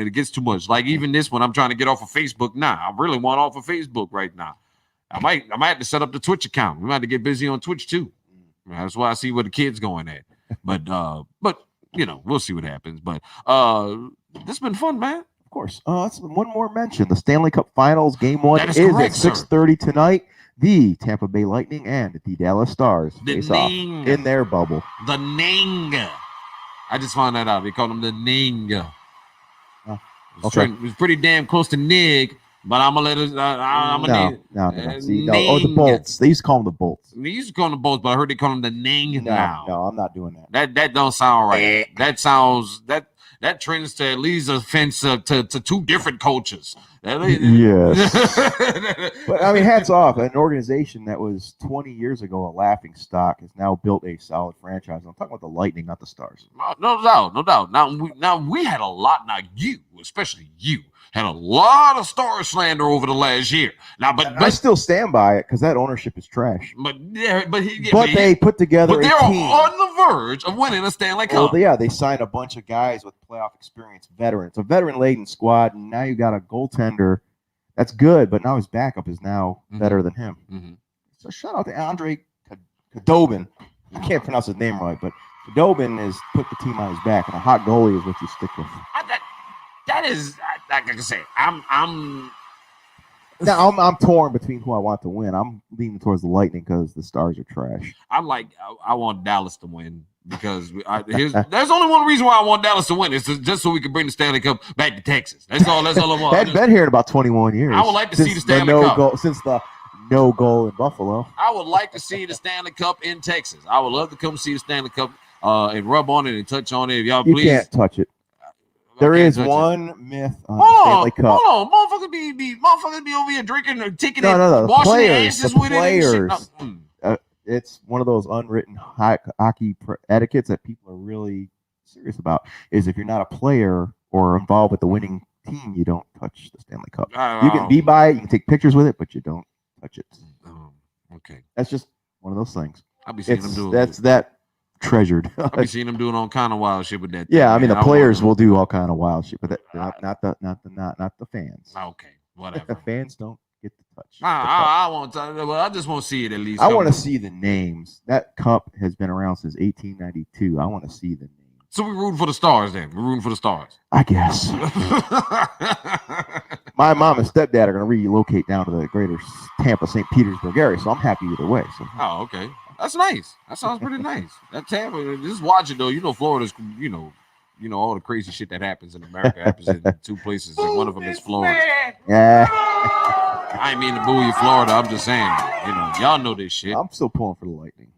it gets too much. Like even this one, I'm trying to get off of Facebook now. I really want off of Facebook right now. I might have to set up the Twitch account. We might have to get busy on Twitch too. That's why I see where the kids going at. But we'll see what happens. But this has been fun, man. Of course. That's one more mention. The Stanley Cup Finals Game 1 is correct, at 6:30 tonight. The Tampa Bay Lightning and the Dallas Stars face off in their bubble. The Ning. I just found that out. They call them the Ning. It was pretty damn close to Nig, but I'm gonna let it. No. The Bolts. They used to call them the Bolts. They used to call them the Bolts, but I heard they call them the Ning now. No, I'm not doing that. That don't sound right. That trends to at least offense to two different cultures. Yes. But I mean, hats off. An organization that was 20 years ago a laughing stock has now built a solid franchise. I'm talking about the Lightning, not the Stars. No doubt. Now we had a lot. Now you, especially you, had a lot of star slander over the last year. Now, but I still stand by it because that ownership is trash. But they put together a team. But they're on the verge of winning a Stanley Cup. Well, yeah, they signed a bunch of guys with playoff experience, veterans. It's a veteran-laden squad, and now you got a goaltender that's good, but now his backup is now better than him. Mm-hmm. So shout out to Andre Khudobin. I can't pronounce his name right, but Khudobin has put the team on his back, and a hot goalie is what you stick with. That is, like I say, I'm torn between who I want to win. I'm leaning towards the Lightning because the Stars are trash. I want Dallas to win because there's only one reason why I want Dallas to win. It's just so we can bring the Stanley Cup back to Texas. That's all I want. Hadn't been here in about 21 years. I would like to see the Stanley Cup. Since the no goal in Buffalo. I would like to see the Stanley Cup in Texas. I would love to come see the Stanley Cup and rub on it and touch on it. If y'all please. You can't touch it. There is one myth on the Stanley Cup. Hold on, motherfuckers be over here drinking or taking no. washing their asses with players. it. It's one of those unwritten hockey etiquettes that people are really serious about. Is if you're not a player or involved with the winning team, you don't touch the Stanley Cup. You can be by it, you can take pictures with it, but you don't touch it. Okay, that's just one of those things. I'll be seeing them do it. That treasured. I'll be seeing them doing all kind of wild shit with that. Yeah, I mean the players will do all kind of wild shit, but not the fans. Okay, whatever. The fans don't get to touch. I won't. Well, I just want to see it at least. I want to see the names. That cup has been around since 1892. I want to see the names. So we're rooting for the Stars then. We're rooting for the Stars. I guess. My mom and stepdad are going to relocate down to the greater Tampa, St. Petersburg area, so I'm happy either way. So. Oh, okay. That's nice. That sounds pretty nice. That Tampa, just watch it though. You know, Florida's, you know, all the crazy shit that happens in America happens in two places, and one of them is Florida. Yeah. I ain't mean to boo you, Florida. I'm just saying, y'all know this shit. I'm still pulling for the Lightning.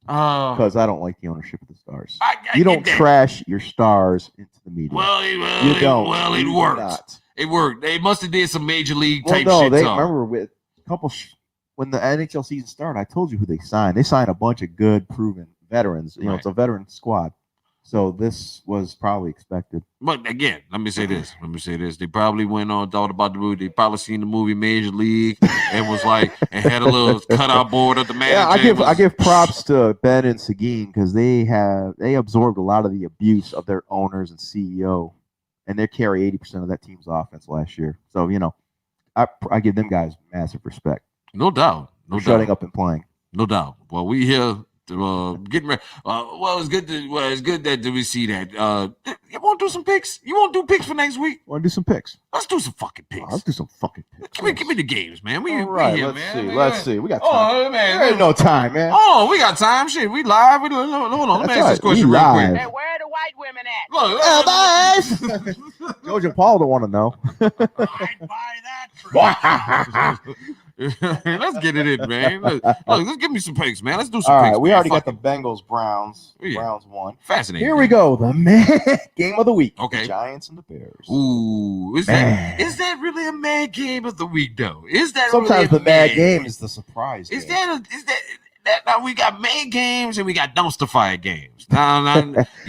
Because I don't like the ownership of the Stars. You don't trash your stars into the media. Well, you don't. Well, it worked. It worked. They must have did some major league type shit. They remember with a couple when the NHL season started. I told you who they signed. They signed a bunch of good, proven veterans. You know, it's a veteran squad. So this was probably expected. But again, let me say this. They probably went on, thought about the movie. They probably seen the movie Major League and was like, and had a little cutout board of the manager. Yeah, I give props to Ben and Seguin because they absorbed a lot of the abuse of their owners and CEO, and they carry 80% of that team's offense last year. So I give them guys massive respect. No doubt. Shutting up and playing. No doubt. Well, we here. Getting ready. It's good that we see that. You want to do some picks? You want to do picks for next week? Want to do some picks? Let's do some fucking picks. Let's do some fucking picks. Give me the games, man. We right, here, let's man. see. Let's see. We got time. Man, there ain't no time, man. Oh, we got time. Shit, we live. Hold on. Let me ask this question real quick. Hey, where are the white women at? Look, George and Paul don't want to know. I'd buy that. Let's get it in, man. Let's give me some picks, man. Let's do some all picks. Right, we already got the Bengals, Browns. Yeah. Browns won. Fascinating. Here we go. The game of the week. Okay. The Giants and the Bears. Ooh, is that really a mad game of the week though? Is that sometimes really the mad game is the surprise? Is that now we got mad games and we got dumpster fire games. Now,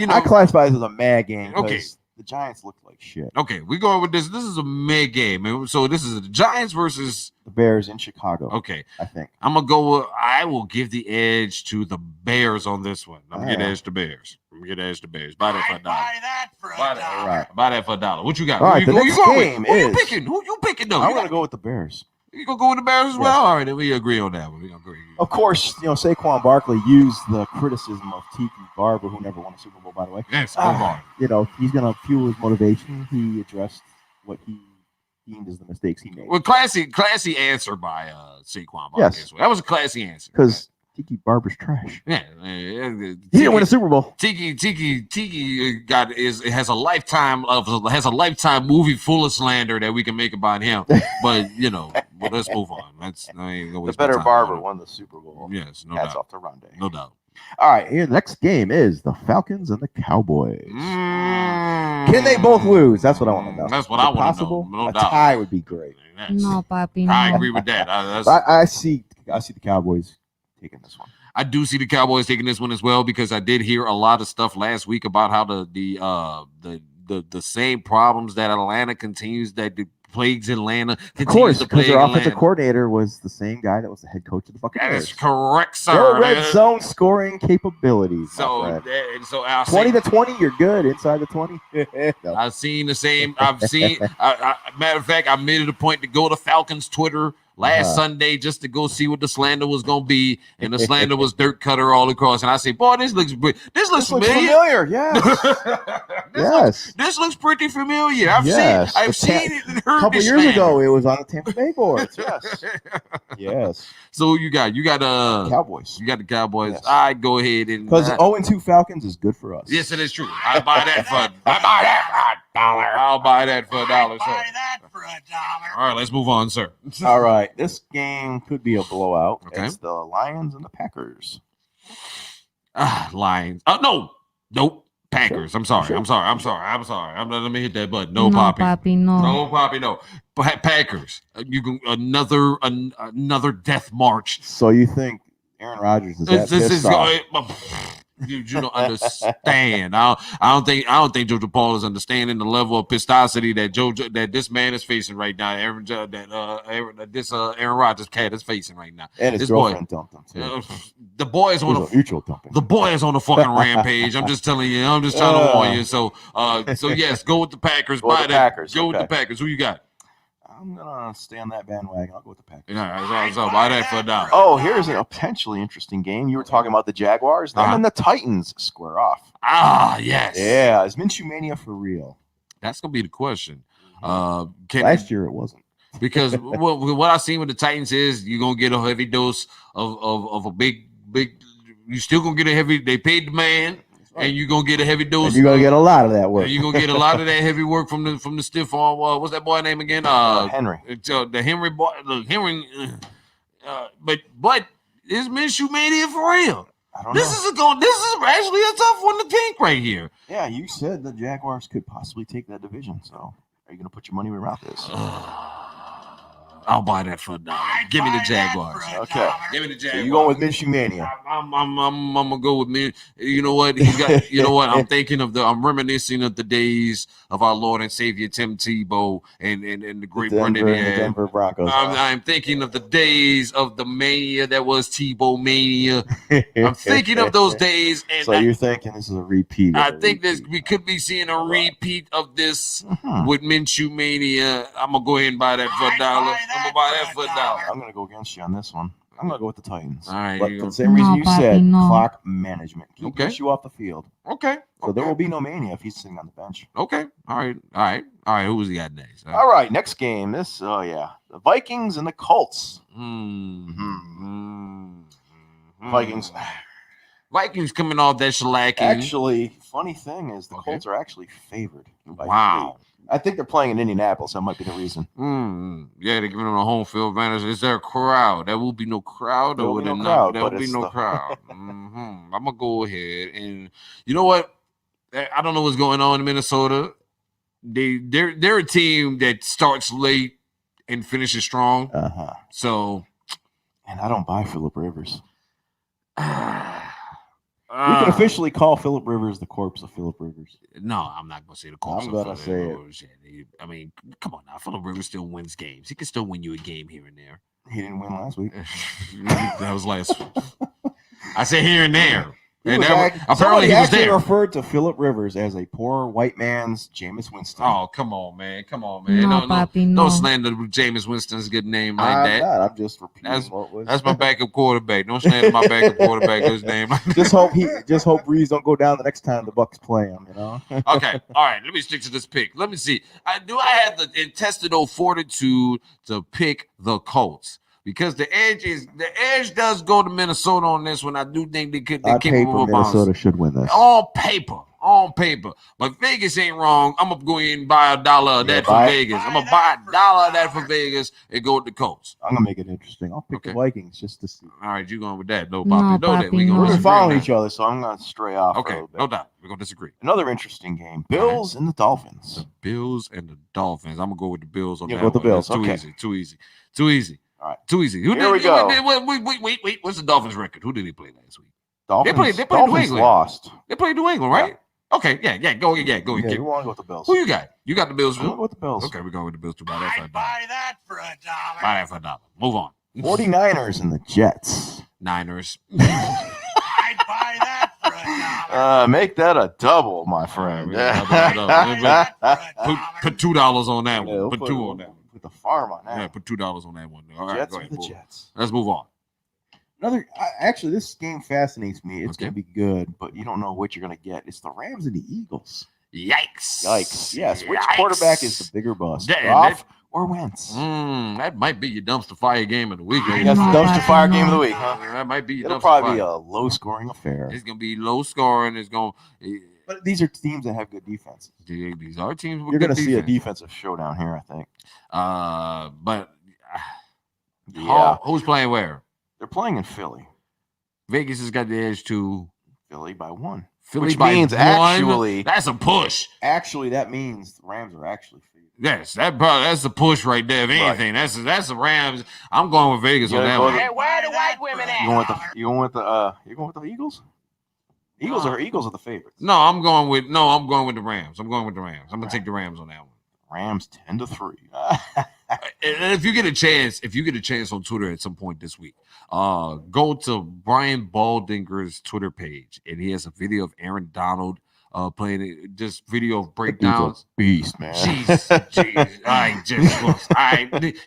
I classify this as a mad game. Okay. The Giants look like shit. Okay, we're going with this. This is a mid game. So this is the Giants versus the Bears in Chicago. Okay. I think. I will give the edge to the Bears on this one. I'm going to get edge to Bears. Buy that for $1. Buy that for $1. Right. Buy that for $1. What you got? All right, the next game is... Who you picking? Who you picking, though? I'm going to go with the Bears. You going to go with the Bears as well? All right, then we agree on that one. We agree. Of course, Saquon Barkley used the criticism of Tiki Barber, who never won a Super Bowl, by the way. Yes, he's going to fuel his motivation. He addressed what he deemed as the mistakes he made. Well, classy answer by Saquon Barkley. Yes. That was a classy answer. Because Tiki Barber's trash. Yeah, he didn't win a Super Bowl. Tiki has a lifetime movie full of slander that we can make about him. But but let's move on. The better Barber won the Super Bowl. Yes, no Hats doubt. off to Rondé. No doubt. All right, here the next game is the Falcons and the Cowboys. Can they both lose? That's what I want to know. That's what I want to know. No doubt. A tie would be great. No, papi, no. I agree with that. I see the Cowboys taking this one. I do see the Cowboys taking this one as well because I did hear a lot of stuff last week about how the same problems that Atlanta continues that plagues Atlanta. Of course, because their offensive coordinator was the same guy that was the head coach of the fucking Bears. That is correct, sir. Their red zone scoring capabilities. So 20 to 20, you're good inside the 20. No. I've seen the same. Matter of fact, I made it a point to go to Falcons Twitter last Sunday just to go see what the slander was gonna be, and the slander was dirt cutter all across. And I say, boy, this looks familiar. Yes. This looks pretty familiar. I've seen it and heard a couple this years slander. ago. It was on the Tampa Bay boards. Yes. Yes. So you got Cowboys. You got the Cowboys. Yes. I go ahead and because 0-2 Falcons is good for us. yes, it is true. I buy that for $1. I'll buy that for $1. Buy Sir. that for $1. All right, let's move on, sir. All right. This game could be a blowout. Okay. It's the Lions and the Packers. Lions. Nope. Packers. Sure. I'm sorry. Sure. I'm sorry. Let me hit that button. No, No, Poppy. papi, no. No, Poppy. No. Packers. You can another death march. So you think Aaron Rodgers is that pissed off? You don't understand. I don't think Jojo Paul is understanding the level of pistosity that this man is facing right now. Aaron Rodgers cat is facing right now. And his this girlfriend dumped him too. The boy is on a mutual dumping. The boy is on a fucking rampage. I'm just telling you. I'm just trying to warn you. So yes, go with the Packers. Go with the Packers. Go with the Packers. Who you got? I'm gonna stay on that bandwagon. I'll go with the Packers. So buy that for $1. Oh, here's a potentially interesting game. You were talking about the Jaguars. Them and the Titans square off. Yes. Yeah, is Minshew Mania for real? That's gonna be the question. Last year it wasn't. Because what I've seen with the Titans is you're gonna get a heavy dose of a big. You still gonna get a heavy. They paid the man. And you're gonna get a heavy dose. And you're gonna get a lot of that work. And you're gonna get a lot of that heavy work from the stiff arm. What's that boy name again? Henry. The Henry boy. Henry. But is Minshew Mania for real? I don't know. This is actually a tough one to think right here. Yeah, you said the Jaguars could possibly take that division. So are you gonna put your money where your mouth is? I'll buy that for $1. Give me the Jaguars. Okay. Give me the Jaguars. So you going with Minshew Mania? I'm gonna go with me. You know what? I'm reminiscing of the days of our Lord and Savior Tim Tebow and the great Brendan. The Denver Broncos. I'm thinking of the days of the mania that was Tebow Mania. I'm thinking of those days, and so you're thinking this is a repeat? I think we could be seeing a repeat of this with Minshew Mania. I'm gonna go ahead and buy that for $1. I'm gonna buy that for $1. I'm gonna go against you on this one. I'm gonna go with the Titans. All right, but for the same reason you said, clock management. Keep you off the field. Okay. So there will be no Mania if he's sitting on the bench. Okay. All right. Who was he got next? All right. Next game. The Vikings and the Colts. Vikings. Vikings coming off that shellacking. Actually, funny thing is the Colts are actually favored. Wow. I think they're playing in Indianapolis. That might be the reason. Yeah, they're giving them a home field advantage. Is there a crowd? There will be no crowd. There will be no crowd. I'm gonna go ahead and you know what? I don't know what's going on in Minnesota. They're a team that starts late and finishes strong. So, and I don't buy Phillip Rivers. We can officially call Phillip Rivers the corpse of Phillip Rivers. No, I'm not going to say the corpse. I'm going to say it. I mean, come on now. Phillip Rivers still wins games. He can still win you a game here and there. He didn't win last week. That was last week. I said here and there. Apparently, he was there. Referred to Phillip Rivers as a poor white man's Jameis Winston. Oh, come on, man! No, slander Jameis Winston's good name like that. I'm just repeating that's my backup quarterback. Don't slander my backup quarterback. His name. Just hope Breeze don't go down the next time the Bucs play him. Okay, all right. Let me stick to this pick. Let me see. I have the intestinal fortitude to pick the Colts. Because the edge does go to Minnesota on this one. I do think they keep Minnesota should win this. On paper. But Vegas ain't wrong. I'm gonna go ahead and buy $1 of that for Vegas. I'm gonna buy $1 of that for Vegas and go with the Colts. I'm gonna make it interesting. I'll pick the Vikings just to see. All right, you going with that? No, Poppy. We're gonna follow each other, so I'm gonna stray off. Okay, no doubt. We're gonna disagree. Another interesting game: Bills and the Dolphins. The Bills and the Dolphins. I'm gonna go with the Bills on that. With the Bills. Too easy. All right. Too easy. Here we go. Wait. What's the Dolphins' record? Who did they play last week? Dolphins. They played New England. Lost. They played New England, right? Yeah. Okay. Yeah. Go. You want to go with the Bills? Who you got? You got the Bills. I'm going with the Bills. Okay, we're going with the Bills. Buy that for $1. Buy that for $1. Move on. 49ers and the Jets. Niners. I'd buy that for $1. Make that a double, my friend. Buy that for $1. Put $2 on that one. Put $2 on that one. Put the farm on that. Yeah, put $2 on that one. All right, Jets go or ahead. the Jets. Let's move on. Actually, this game fascinates me. It's Okay. going to be good, but you don't know what you're going to get. It's the Rams and the Eagles. Yikes. Yes. Which Yikes. quarterback is the bigger bust? That- Goff or Wentz? That might be your dumpster fire game of the week. That's the dumpster fire game of the week, huh? That might be your It'll dumpster probably fire. be a low-scoring affair. It's going to be low scoring. It's going But these are teams that have good defenses. These are teams with You're going to see a defensive showdown here, I think. But Yeah. who's playing where? They're playing in Philly. Vegas has got the edge to Philly by 1. Philly Which by means 1. actually That's a push. Actually, that means the Rams are actually favored. Yes, that's a push right there. If anything, that's the Rams. I'm going with Vegas on that one. Hey, where are the white women at? You going with the Eagles? Eagles are the favorites. No, I'm going with the Rams. I'm going with the Rams. I'm gonna take the Rams on that one. Rams 10-3. And if you get a chance on Twitter at some point this week, go to Brian Baldinger's Twitter page, and he has a video of Aaron Donald playing it, just video of breakdowns. Beast, man. Jeez.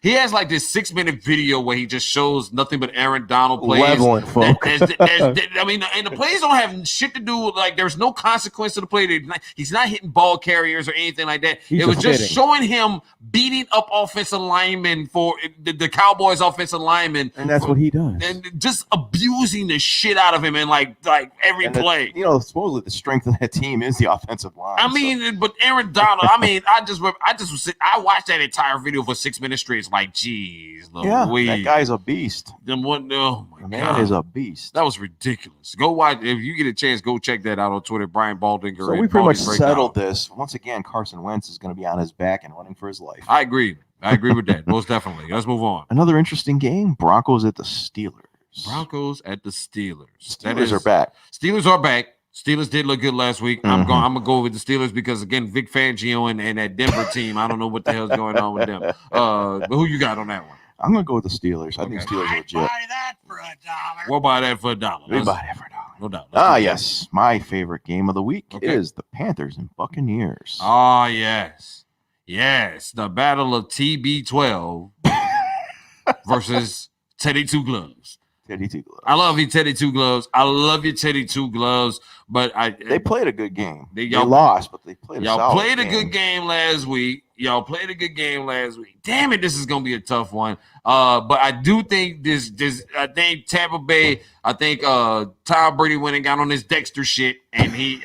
He has like this 6-minute video where he just shows nothing but Aaron Donald plays. Leveling folk. I mean, and the plays don't have shit to do with, like, there's no consequence to the play. He's not hitting ball carriers or anything like that. He's it was just hitting. showing him beating up offensive linemen for the Cowboys offensive linemen. And that's what he does. And just abusing the shit out of him in like every play. Supposedly the strength of that team is the offensive line. I mean, but Aaron Donald, I watched that entire video for 6 minutes straight. It's like, geez, that guy's a beast. Then what? Oh my The man God, is a beast. that was ridiculous. Go watch if you get a chance. Go check that out on Twitter. Brian Baldinger. So we pretty much settled this. Once again, Carson Wentz is going to be on his back and running for his life. I agree with that. Most definitely. Let's move on. Another interesting game: Broncos at the Steelers. Broncos at the Steelers. Steelers are back. Steelers are back. Steelers did look good last week. Mm-hmm. I'm gonna go with the Steelers because, again, Vic Fangio and that Denver team. I don't know what the hell's going on with them. But who you got on that one? I'm going to go with the Steelers. I think Steelers are legit. Buy that for $1. We'll buy that for $1. We buy that for $1. No doubt. Yes. My favorite game of the week is the Panthers and Buccaneers. Oh, yes. Yes. The battle of TB12 versus Teddy Two Gloves. Teddy Two Gloves. I love you, Teddy Two Gloves. I love you, Teddy Two Gloves. But they played a good game. They y'all lost, but they played a solid played a game. good game last week. Damn it, this is gonna be a tough one. But I do think I think Tampa Bay. I think Tom Brady went and got on his Dexter shit, and he's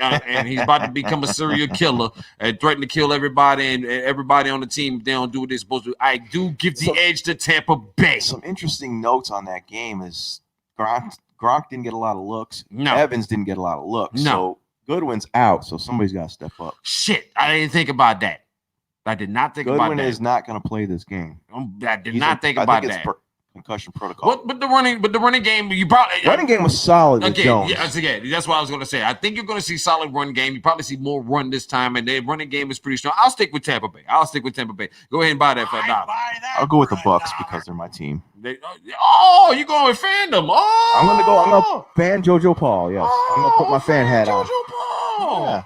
about to become a serial killer and threaten to kill everybody and everybody on the team if they don't do what they're supposed to. I do give the edge to Tampa Bay. Some interesting notes on that game is Gronk didn't get a lot of looks. No. Evans didn't get a lot of looks. No. So Goodwin's out, so somebody's got to step up. Shit, I didn't think about that. I did not think about that. Goodwin is not going to play this game. I did not think about that. Concussion protocol. But the running game, you probably running game was solid with Jones. Yeah, that's what I was going to say. I think you're going to see solid run game. You probably see more run this time, and the running game is pretty strong. I'll stick with Tampa Bay. Go ahead and buy that for $1. I'll go with the Bucks because they're my team. You're going with fandom. Oh, I'm gonna fan JoJo Paul. Yes, I'm gonna put my fan hat on. JoJo Paul. Yeah.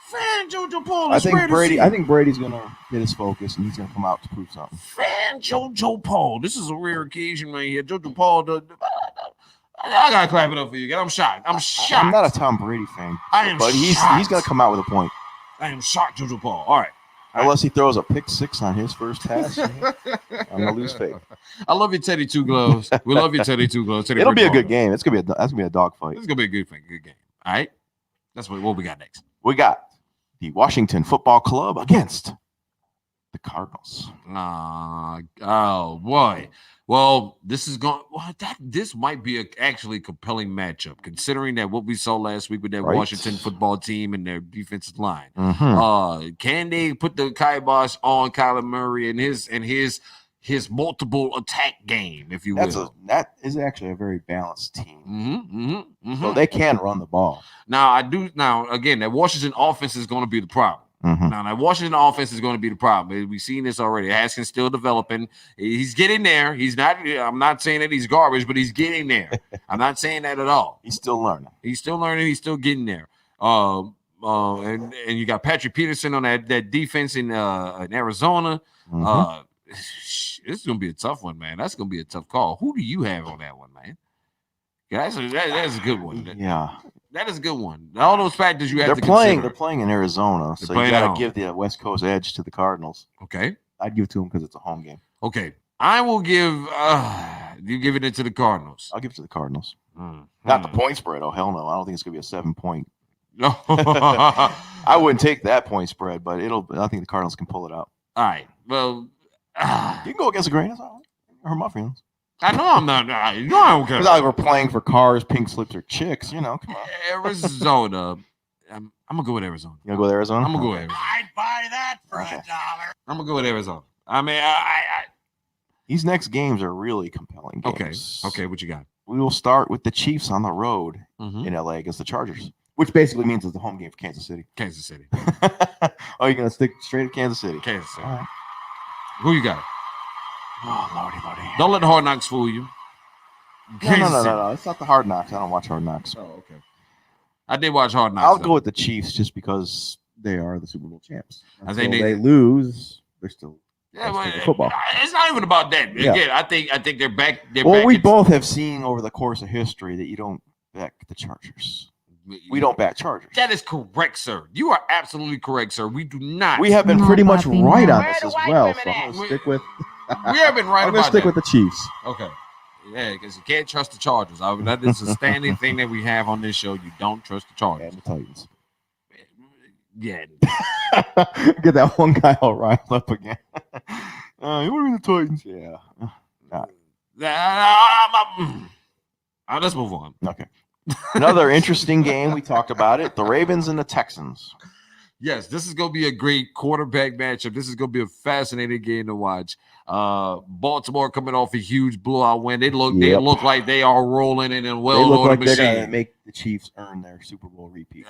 Fan JoJo Paul. I think Brady's gonna get his focus and he's gonna come out to prove something. Fan JoJo Paul. This is a rare occasion right here. JoJo Paul. I gotta clap it up for you. I'm shocked. I'm not a Tom Brady fan, but he's gonna come out with a point. I am shocked, JoJo Paul. All right. Unless he throws a pick six on his first pass, I'm gonna lose faith. I love you, Teddy Two Gloves. We love you, Teddy Two Gloves. It'll be a good game. That's gonna be a dog fight. It's gonna be a good game. All right. That's what we got next. We got the Washington Football Club against the Cardinals. Oh boy. Well, this might be actually compelling matchup, considering that what we saw last week with that Washington football team and their defensive line. Mm-hmm. Can they put the kibosh on Kyler Murray and his multiple attack game, if you will? That is actually a very balanced team. Mm-hmm. So they can run the ball. Now, again, that Washington offense is going to be the problem. Mm-hmm. Now, that Washington offense is going to be the problem. We've seen this already. Haskins still developing. He's getting there. I'm not saying that he's garbage, but he's getting there. I'm not saying that at all. He's still learning. He's still getting there. And you got Patrick Peterson on that defense in Arizona. Mm-hmm. This is gonna be a tough one, man. That's gonna be a tough call. Who do you have on that one, man? Yeah, that's a good one. Yeah, that is a good one. All those factors you have to consider. consider. They're playing in Arizona, so you got to give the West Coast edge to the Cardinals. Okay, I'd give it to them because it's a home game. Okay, I will give. You giving it to the Cardinals? I'll give it to the Cardinals. Not the point spread. Oh hell no! I don't think it's gonna be a 7-point. No, I wouldn't take that point spread, but I think the Cardinals can pull it out. All right. Well, you can go against the grain. That's all right. Hurt my feelings. I know I'm not. You know I don't care. It's not like we're playing for cars, pink slips, or chicks. You know, come on. Arizona. I'm gonna go with Arizona. You gonna go with Arizona? I'm gonna go with Arizona. I'd buy that for $1. I'm gonna go with Arizona. I mean, these next games are really compelling games. Okay. What you got? We will start with the Chiefs on the road in LA against the Chargers, which basically means it's the home game for Kansas City. Kansas City. Oh, you're gonna stick straight to Kansas City? Kansas City. All right. Who you got? Oh, lordy. Don't let the Hard Knocks fool you. No. It's not the Hard Knocks. I don't watch Hard Knocks. Oh, okay. I did watch Hard Knocks. I'll go with the Chiefs just because they are the Super Bowl champs. I think they lose. They're still. Yeah, but football. It's not even about that. Yeah. Again, I think they're back. We both have seen over the course of history that you don't back the Chargers. We don't back Chargers. That is correct, sir. You are absolutely correct, sir. We do not. We have been pretty much right on this as well. So I'm going to stick with. We have been right. I'm going to stick with the Chiefs. Okay. Yeah, because you can't trust the Chargers. That is a standing thing that we have on this show. You don't trust the Chargers. And the Titans. Yeah. Get that one guy all riled up again. You were in the Titans. Yeah. Let's move on. Okay. Another interesting game. We talked about it. The Ravens and the Texans. Yes, this is going to be a great quarterback matchup. This is going to be a fascinating game to watch. Baltimore coming off a huge blowout win. They look like they are rolling in a well-oiled machine. They're going to make the Chiefs earn their Super Bowl repeat.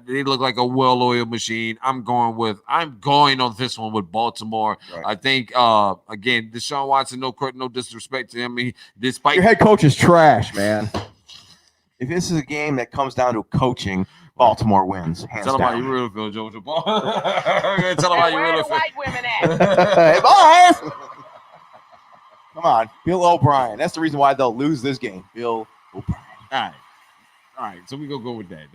They look like a well-oiled machine. I'm going on this one with Baltimore. Right. I think again, Deshaun Watson. No disrespect to him. Despite your head coach is trash, man. If this is a game that comes down to coaching, Baltimore wins. Tell them how you really feel, Joe. Tell them how you really feel. White women at? Hey, boys! Come on, Bill O'Brien. That's the reason why they'll lose this game. Bill O'Brien. All right. So we gonna go with that.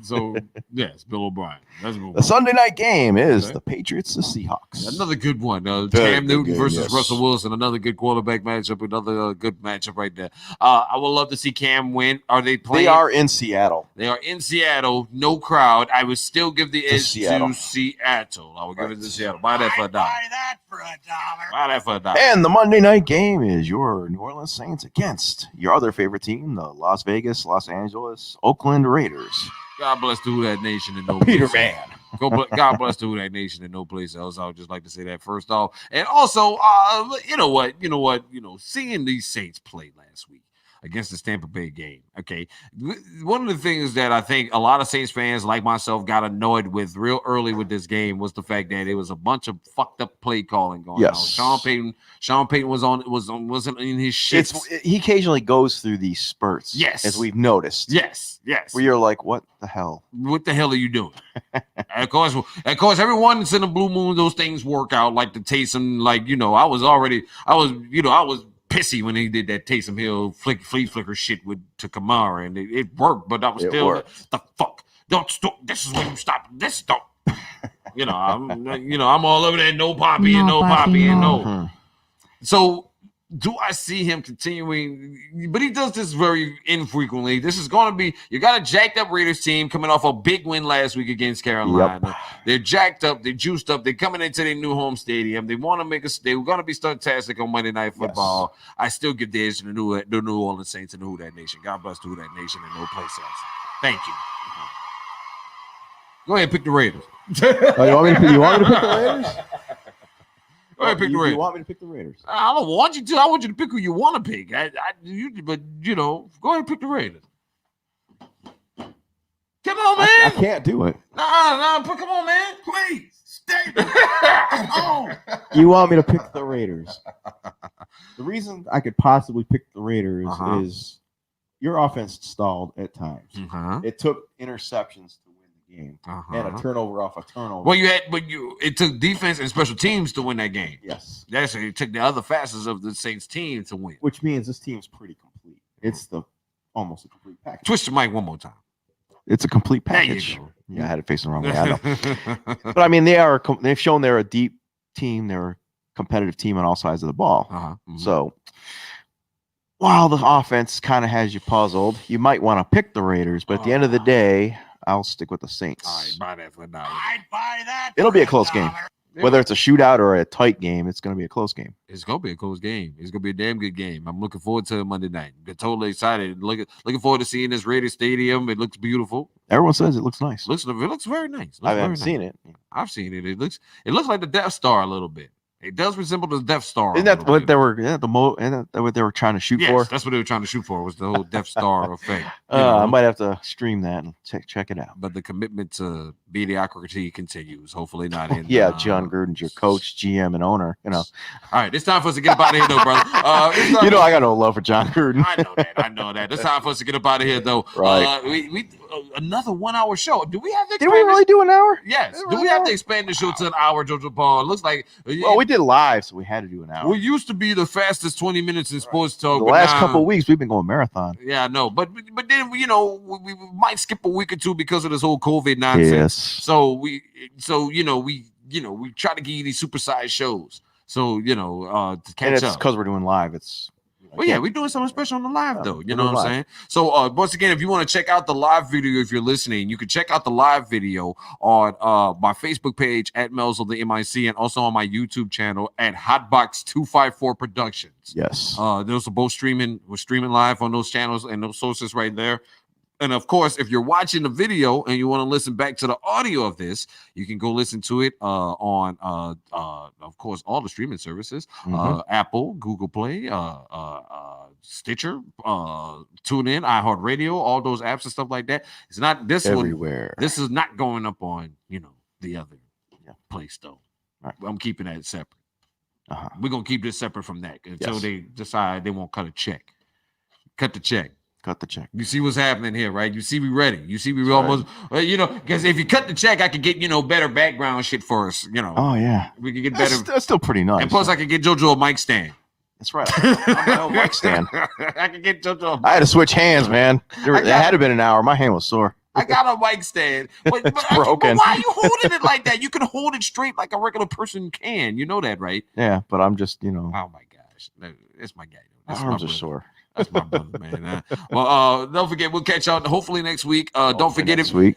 So yes, Bill O'Brien. Let's move. The Sunday night game is the Patriots, the Seahawks. Another good one. Cam Newton versus Russell Wilson. Another good quarterback matchup. Another good matchup right there. I would love to see Cam win. Are they playing? They are in Seattle. They are in Seattle. No crowd. I would still give the edge to Seattle. I would give it to Seattle. Buy that for $1. Buy that for $1. And the Monday night game is your New Orleans Saints against your other favorite team, the Las Vegas, Los Angeles, Oakland Raiders. God bless the Who That Nation and no Peter place Man. God bless the Who That Nation and no place else. I would just like to say that first off. And also, you know what? Seeing these Saints play last week against the Tampa Bay game. Okay. One of the things that I think a lot of Saints fans like myself got annoyed with real early with this game was the fact that it was a bunch of fucked up play calling going on. Sean Payton wasn't in his shit. He occasionally goes through these spurts. Yes. As we've noticed. Yes. Where you're like, what the hell? What the hell are you doing? Of course, every once in a blue moon, those things work out. Like the Taysom, I was pissy when he did that Taysom Hill flea flicker shit to Kamara, and it worked, but I was still the fuck. Don't stop. This is when you stop. This don't. I'm all over there. No Poppy and no Poppy and no. Mm-hmm. So do I see him continuing? But he does this very infrequently. This is going to be, you got a jacked up Raiders team coming off a big win last week against Carolina. Yep. They're jacked up. They're juiced up. They're coming into their new home stadium. They want to make us. They were going to be fantastic on Monday Night Football. Yes. I still give the edge to the New Orleans Saints and the Who That Nation. God bless the Who That Nation and no place else. Thank you. Go ahead and pick the Raiders. You want me to pick the Raiders? Go ahead, pick the Raiders. You want me to pick the Raiders? I don't want you to. I want you to pick who you want to pick. Go ahead and pick the Raiders. Come on, man. I can't do it. Nah. Come on, man. Please stay. Oh. You want me to pick the Raiders? The reason I could possibly pick the Raiders is your offense stalled at times. Uh-huh. It took interceptions to win the game and a turnover off a turnover. Well, it took defense and special teams to win that game. Yes, it took the other facets of the Saints team to win, which means this team's pretty complete. It's almost a complete package. Twist your mic one more time. It's a complete package. Yeah, I had it facing the wrong way. I know. But I mean, they've shown they're a deep team. They're a competitive team on all sides of the ball. So while the offense kind of has you puzzled, you might want to pick the Raiders. But at the end of the day, I'll stick with the Saints. I'd buy that for $1. I'd buy that. It'll be a close game. Whether it's a shootout or a tight game, it's going to be a close game. It's going to be a close game. It's going to be a damn good game. I'm looking forward to it Monday night. I'm totally excited. Looking forward to seeing this Raiders stadium. It looks beautiful. Everyone says it looks nice. It looks very nice. I haven't seen it. I've seen it. It looks like the Death Star a little bit. It does resemble the Death Star. Isn't that what they were? Isn't that what they were trying to shoot for? Yes, that's what they were trying to shoot for. Was the whole Death Star effect? I might have to stream that and check it out. But the commitment to mediocrity continues. Hopefully not. John Gruden's your coach, GM, and owner. All right, it's time for us to get up out of here, though, brother. I got no love for John Gruden. I know that. It's time for us to get up out of here, though. Right. We another 1 hour show. Do we have to? Did we really do an hour? Yes. Do we have to expand the show to an hour, Jojo Paul? It looks like. Well, we did live, so we had to do an hour. We used to be the fastest 20 minutes in sports talk. The last couple of weeks, we've been going marathon. Yeah, I know, but then we might skip a week or two because of this whole COVID nonsense. Yes. So we try to give you these supersized shows. So to catch and it's up because we're doing live. It's. Well, yeah, we're doing something special on the live, though. You know what I'm saying? So, once again, if you want to check out the live video, if you're listening, you can check out the live video on my Facebook page at Mel's of the MIC and also on my YouTube channel at Hotbox254 Productions. Yes. Those are both streaming. We're streaming live on those channels and those sources right there. And of course, if you're watching the video and you want to listen back to the audio of this, you can go listen to it on, of course, all the streaming services: Apple, Google Play, Stitcher, TuneIn, iHeartRadio, all those apps and stuff like that. It's not this everywhere. This is not going up on the other place though. Right. I'm keeping that separate. We're gonna keep this separate from that until they decide they won't cut a check. Cut the check. Cut the check. You see what's happening here, right? You see we ready. You see we almost, because if you cut the check, I could get, better background shit for us, Oh, yeah. We could get better. That's still pretty nice. And plus, I could get JoJo a mic stand. That's right. I'm my own mic stand. I could get JoJo a mic I had to switch hands, man. It had to have been an hour. My hand was sore. I got a mic stand. But broken. But why are you holding it like that? You can hold it straight like a regular person can. You know that, right? Yeah, but I'm just, Oh, my gosh. That's my guy. My arms are sore. That's my brother, man. Well, don't forget, we'll catch y'all hopefully next week. Don't forget next week.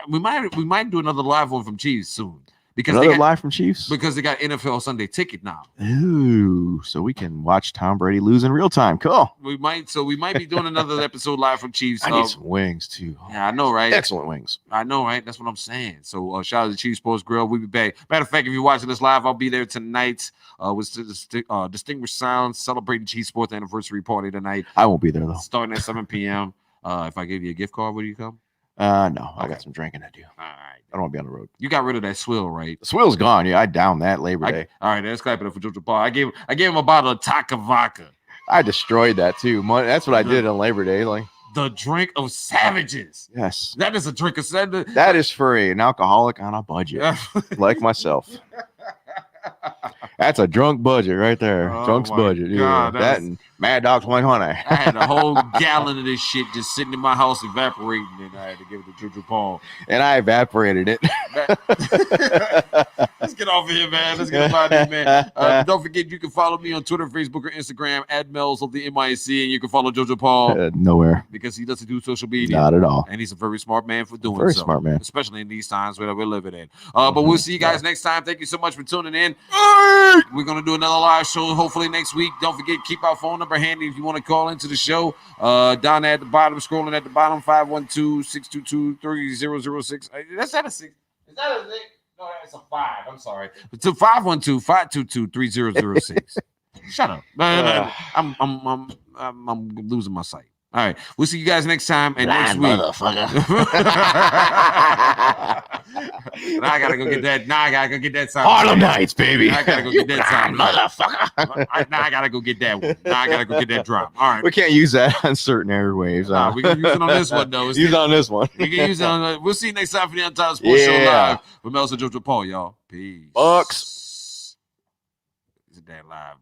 We might do another live one from Chiefs soon because live from Chiefs because they got NFL Sunday Ticket now. Ooh, so we can watch Tom Brady lose in real time. Cool. We might be doing another episode live from Chiefs. I need some wings too. Yeah, I know, right? Excellent wings. I know, right? That's what I'm saying. So shout out to Chiefs Sports Grill. We'll be back. Matter of fact, if you're watching this live, I'll be there tonight with Distinguished Sounds celebrating Chiefs Sports anniversary party tonight. I won't be there though. Starting at 7 p.m. If I gave you a gift card, would you come? No, I got some drinking to do. All right. I don't want to be on the road. You got rid of that swill, right? The swill's gone. Yeah, I downed that Labor Day. All right, let's clap it up for Jojo Paul. I gave him a bottle of Taka vodka. I destroyed that too. That's what I did on Labor Day. Like the drink of savages. Yes. That is a drink of savages. That is for an alcoholic on a budget, like myself. That's a drunk budget right there. Drunk's budget. God, yeah. That and Mad Dog's 100. I had a whole gallon of this shit just sitting in my house evaporating, and I had to give it to Jojo Paul. And I evaporated it. Let's get off of here, man. Let's get out of here, man. Don't forget, you can follow me on Twitter, Facebook, or Instagram at Mel's of the MIC, and you can follow Jojo Paul. Nowhere. Because he doesn't do social media. Not at all. And he's a very smart man for doing so. Very smart man. Especially in these times where we're living in. But we'll see you guys next time. Thank you so much for tuning in. We're going to do another live show hopefully next week. Don't forget, keep our phone number handy if you want to call into the show. Down at the bottom, scrolling at the bottom, 512-622-3006. That's not a 6. Is that a 6? No, that's a 5. I'm sorry. It's 512-522-3006. Shut up. I'm losing my sight. All right. We'll see you guys next time and next week. Motherfucker. Now I gotta go get that. Now I gotta go get that sound. Harlem Nights, baby. Now I gotta go get that sound. Motherfucker. Now I gotta go get that one. Now I gotta go get that drum. All right. We can't use that on certain airwaves. Nah, we can use it on this one though. Use it on this one. We can use it on. We'll see you next time for the Untitled Sports Show live with Melson Jojo Paul, y'all. Peace. Bucks. Is it that live?